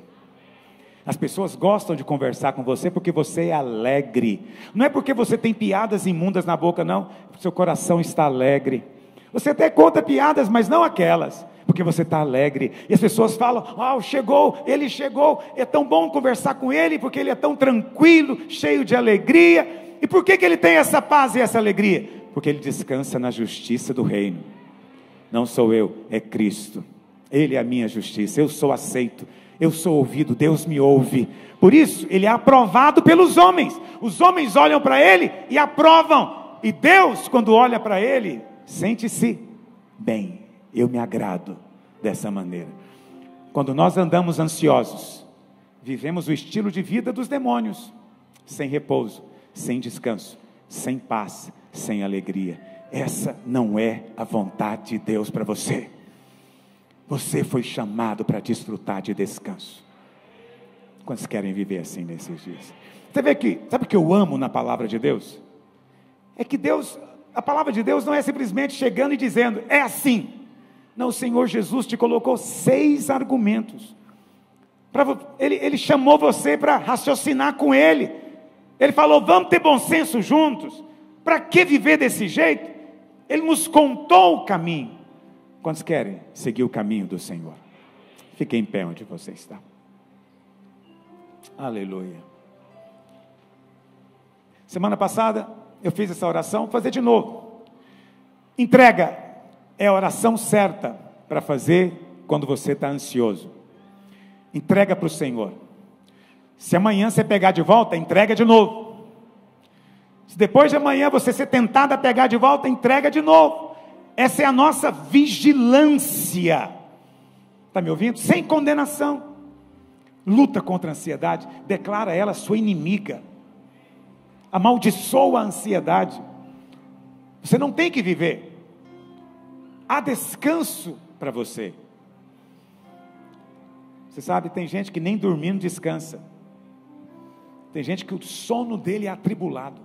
As pessoas gostam de conversar com você porque você é alegre. Não é porque você tem piadas imundas na boca, não. Seu coração está alegre. Você até conta piadas, mas não aquelas, porque você está alegre. E as pessoas falam, chegou, ele chegou, é tão bom conversar com ele, porque ele é tão tranquilo, cheio de alegria. E por que ele tem essa paz e essa alegria? Porque ele descansa na justiça do reino. Não sou eu, é Cristo. Ele é a minha justiça, eu sou aceito, eu sou ouvido, Deus me ouve. Por isso, ele é aprovado pelos homens. Os homens olham para ele e aprovam. E Deus, quando olha para ele, sente-se bem. Eu me agrado dessa maneira. Quando nós andamos ansiosos, vivemos o estilo de vida dos demônios, sem repouso, sem descanso, sem paz, sem alegria. Essa não é a vontade de Deus para você. Você foi chamado para desfrutar de descanso. Quantos querem viver assim nesses dias? Sabe o que eu amo na palavra de Deus? É que a palavra de Deus não é simplesmente chegando e dizendo, é assim. Não, o Senhor Jesus te colocou 6 argumentos. Ele chamou você para raciocinar com Ele. Ele falou, vamos ter bom senso juntos. Para que viver desse jeito? Ele nos contou o caminho. Quantos querem seguir o caminho do Senhor? Fique em pé onde você está. Aleluia. Semana passada eu fiz essa oração, vou fazer de novo. Entrega é a oração certa para fazer quando você está ansioso. Entrega para o Senhor. Se amanhã você pegar de volta, entrega de novo. Se depois de amanhã você ser tentado a pegar de volta, entrega de novo. Essa é a nossa vigilância. Está me ouvindo? Sem condenação. Luta contra a ansiedade, declara ela sua inimiga. Amaldiçoa a ansiedade. Você não tem que viver. Há descanso para você. Você sabe, tem gente que nem dormindo descansa. Tem gente que o sono dele é atribulado.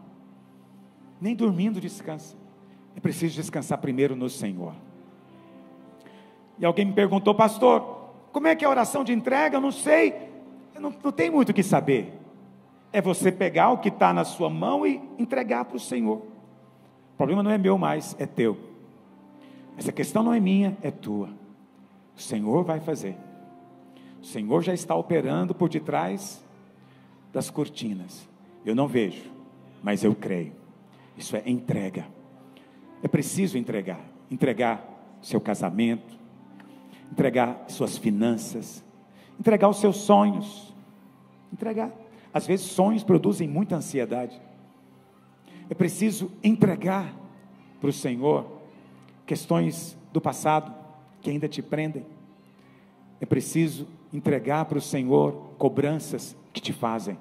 Nem dormindo descansa. É preciso descansar primeiro no Senhor. E alguém me perguntou, pastor, como é que é a oração de entrega? Eu não sei, não tem muito o que saber. É você pegar o que está na sua mão e entregar para o Senhor. O problema não é meu mais, é teu. Essa questão não é minha, é tua. O Senhor vai fazer. O Senhor já está operando por detrás das cortinas. Eu não vejo, mas eu creio. Isso é entrega. É preciso entregar. Entregar seu casamento, entregar suas finanças, entregar os seus sonhos. Entregar. Às vezes sonhos produzem muita ansiedade. É preciso entregar para o Senhor questões do passado que ainda te prendem. É preciso entregar para o Senhor cobranças que te fazem.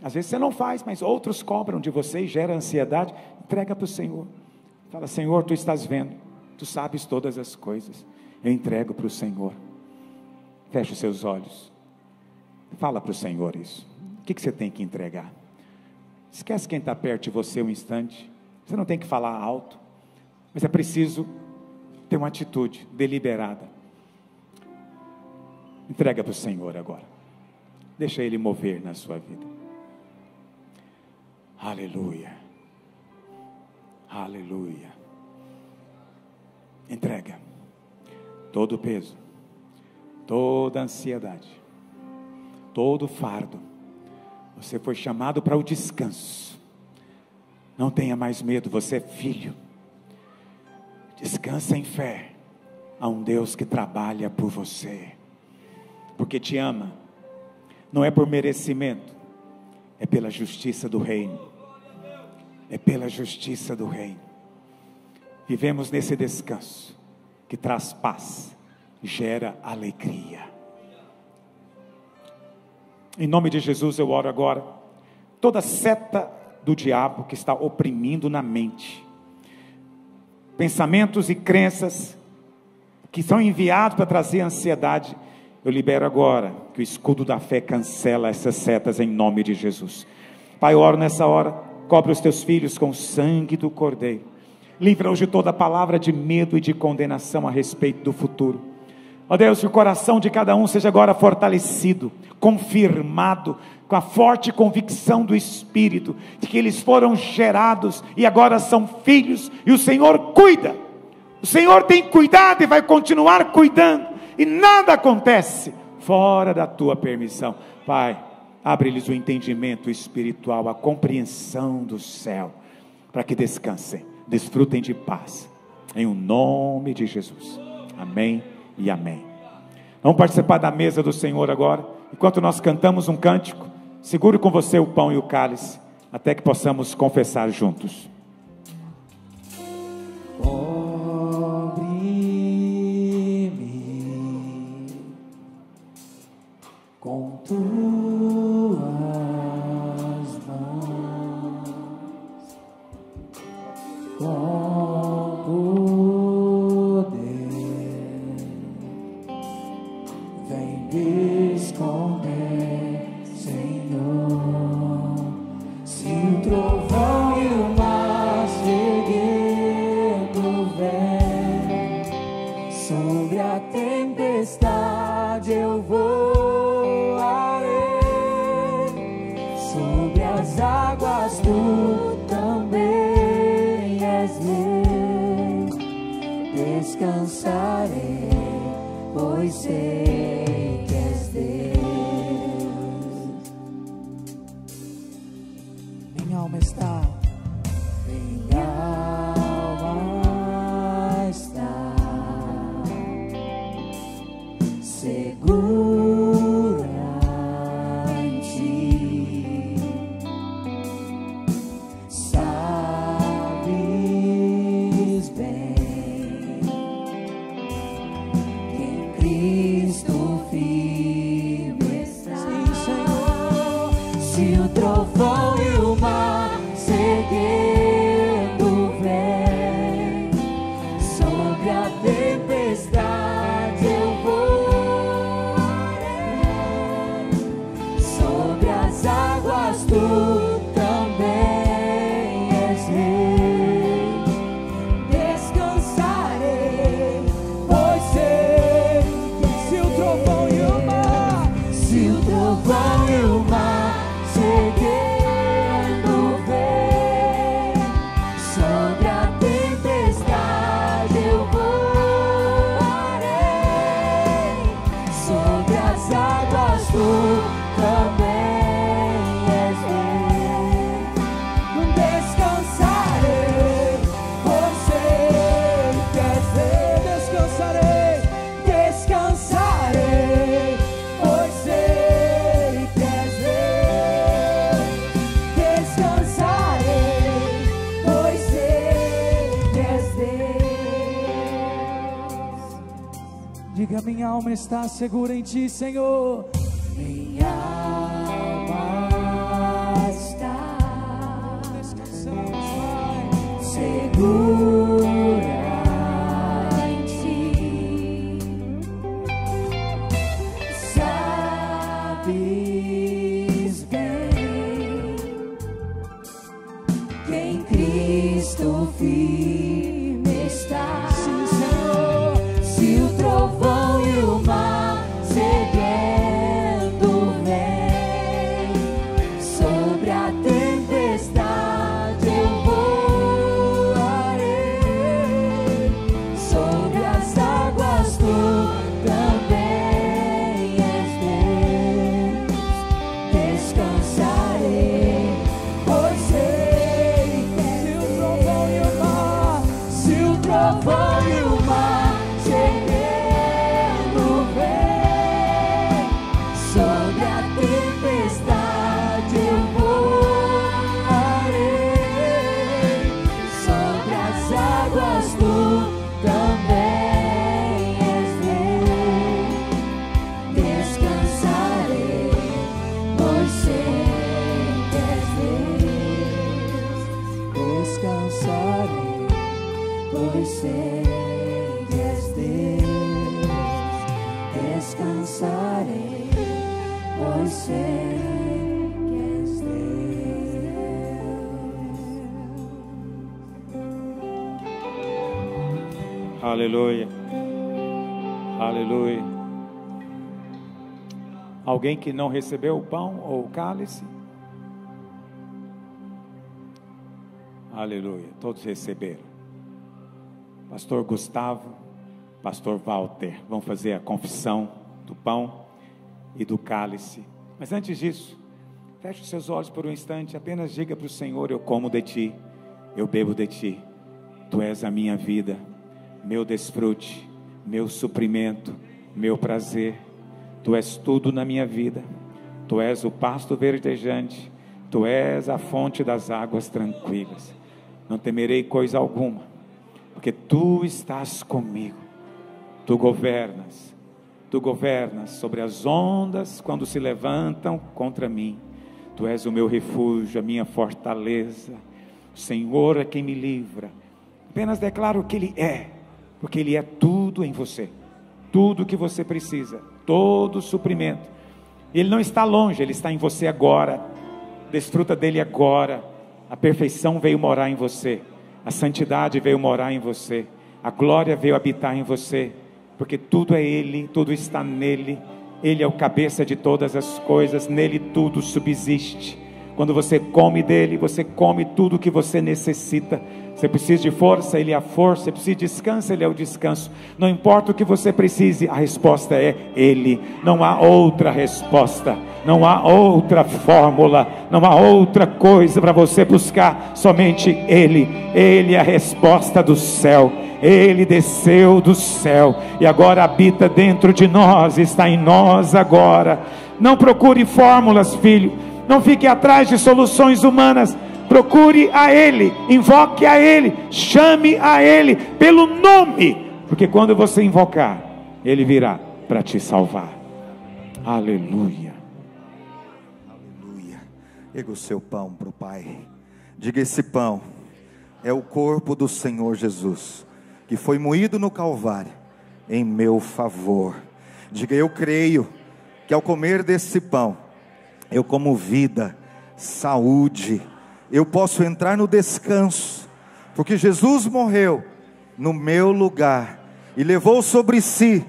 Às vezes você não faz, mas outros cobram de você e gera ansiedade. Entrega para o Senhor. Fala, Senhor, Tu estás vendo, Tu sabes todas as coisas. Eu entrego para o Senhor. Feche os seus olhos. Fala para o Senhor isso. O que você tem que entregar? Esquece quem está perto de você um instante. Você não tem que falar alto, mas é preciso ter uma atitude deliberada. Entrega para o Senhor agora. Deixa Ele mover na sua vida. Aleluia. Aleluia. Entrega todo o peso, toda a ansiedade, todo o fardo. Você foi chamado para o descanso. Não tenha mais medo, você é filho. Descansa em fé. Há um Deus que trabalha por você, porque te ama. não é por merecimento, é pela justiça do reino. É pela justiça do reino. Vivemos nesse descanso que traz paz, gera alegria. Em nome de Jesus eu oro agora. Toda seta do diabo que está oprimindo na mente, pensamentos e crenças que são enviados para trazer ansiedade, eu libero agora que o escudo da fé cancela essas setas em nome de Jesus. Pai, eu oro nessa hora, cobre os teus filhos com o sangue do Cordeiro, livra-os de toda palavra de medo e de condenação a respeito do futuro. Ó Deus, que o coração de cada um seja agora fortalecido, confirmado, com a forte convicção do Espírito, de que eles foram gerados e agora são filhos, e o Senhor cuida, o Senhor tem cuidado e vai continuar cuidando, e nada acontece fora da tua permissão. Pai, abre-lhes o entendimento espiritual, a compreensão do céu, para que descansem, desfrutem de paz, em o nome de Jesus, amém e amém. Vamos participar da mesa do Senhor agora, enquanto nós cantamos um cântico. Segure com você o pão e o cálice, até que possamos confessar juntos. Cobre-me com tuas mãos, com poder, vem me esconder, Senhor. Se o trovão e o mar seguindo vem, sobre a tempestade eu voarei, sobre as águas tu também és rei. Descansarei, pois sei que és Deus. Minha alma está, minha alma está segura em ti. Sabes bem que em Cristo firme está. Sim, Senhor. Se o trovão e o mar seguindo vem, sobre a tempestade eu voarei, sobre as águas tu também és rei. Descansarei, pois sei que se o trovão e o mar, se o trovão e o mar seguindo vem, sobre a tempestade eu voarei, sobre as águas tu também és rei. Descansarei, pois sei que és rei. Descansarei, descansarei, pois sei que és rei. Descansarei, pois sei que és Deus. Diga, minha alma está segura em ti, Senhor. Minha alma está descansando, Pai, segura em ti. Sabes bem que em Cristo firme está. Sim, Senhor. Se o trovão e o mar seguindo vem, sobre a tempestade eu voarei, sobre as águas tu também és Deus. Descansarei, pois sei que se o trovão e o mar, se o trovão e descansarei, pois sei que és Deus. Descansarei, pois sei que és Deus. Aleluia. Aleluia. Alguém que não recebeu o pão ou o cálice? Aleluia. Todos receberam. Pastor Gustavo, Pastor Walter vão fazer a confissão do pão e do cálice. Mas antes disso, feche os seus olhos por um instante. Apenas diga para o Senhor: eu como de ti, eu bebo de ti. Tu és a minha vida, meu desfrute, meu suprimento, meu prazer. Tu és tudo na minha vida. Tu és o pasto verdejante. Tu és a fonte das águas tranquilas. Não temerei coisa alguma, porque tu estás comigo. Tu governas sobre as ondas quando se levantam contra mim. Tu és o meu refúgio, a minha fortaleza. O Senhor é quem me livra. Apenas declaro que Ele é, porque Ele é tudo em você. Tudo que você precisa, todo o suprimento. Ele não está longe, Ele está em você agora. Desfruta dele agora. A perfeição veio morar em você, a santidade veio morar em você, a glória veio habitar em você, porque tudo é Ele, tudo está nele. Ele é o cabeça de todas as coisas, nele tudo subsiste. Quando você come dele, você come tudo que você necessita. Você precisa de força, Ele é a força. Você precisa de descanso, Ele é o descanso. Não importa o que você precise, a resposta é Ele. Não há outra resposta, não há outra fórmula, não há outra coisa para você buscar, somente Ele. Ele é a resposta do céu. Ele desceu do céu e agora habita dentro de nós, está em nós agora. Não procure fórmulas, filho. Não fique atrás de soluções humanas. Procure a Ele, invoque a Ele, chame a Ele pelo nome, porque quando você invocar, Ele virá para te salvar. Aleluia. Aleluia. Erga o seu pão para o Pai. Diga: esse pão é o corpo do Senhor Jesus, que foi moído no Calvário em meu favor. Diga: eu creio que ao comer desse pão, eu como vida, saúde, eu posso entrar no descanso, porque Jesus morreu no meu lugar e levou sobre si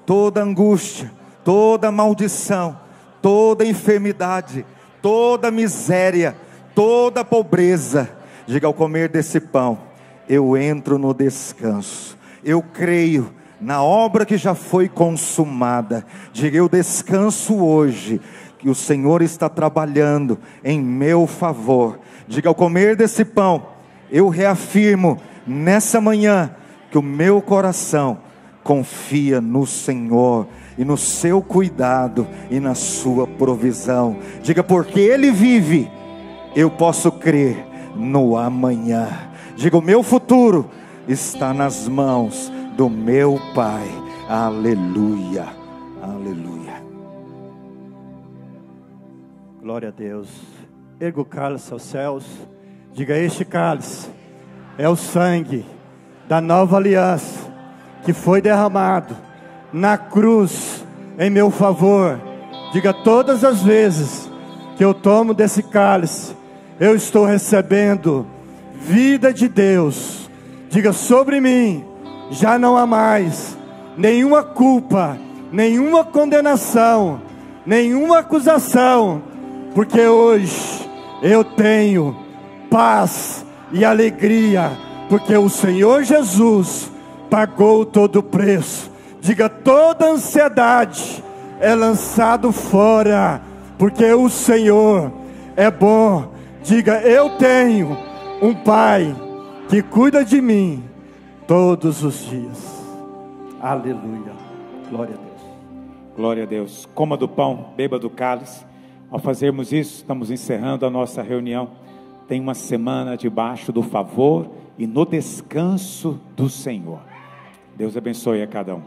toda angústia, toda maldição, toda enfermidade, toda miséria, toda pobreza. Diga: ao comer desse pão, eu entro no descanso. Eu creio na obra que já foi consumada. Diga: eu descanso hoje, que o Senhor está trabalhando em meu favor. Diga: ao comer desse pão, eu reafirmo nessa manhã que o meu coração confia no Senhor e no seu cuidado e na sua provisão. Diga: porque Ele vive, eu posso crer no amanhã. Diga: o meu futuro está nas mãos do meu Pai. Aleluia, aleluia. Glória a Deus. Erga o cálice aos céus. Diga: este cálice é o sangue da nova aliança, que foi derramado na cruz em meu favor. Diga: todas as vezes que eu tomo desse cálice, eu estou recebendo vida de Deus. Diga: sobre mim já não há mais nenhuma culpa, nenhuma condenação, nenhuma acusação, porque hoje eu tenho paz e alegria, porque o Senhor Jesus pagou todo o preço. Diga: toda ansiedade é lançado fora, porque o Senhor é bom. Diga: eu tenho um Pai que cuida de mim todos os dias. Aleluia. Glória a Deus. Glória a Deus. Coma do pão, beba do cálice. Ao fazermos isso, estamos encerrando a nossa reunião. Tem uma semana debaixo do favor e no descanso do Senhor. Deus abençoe a cada um.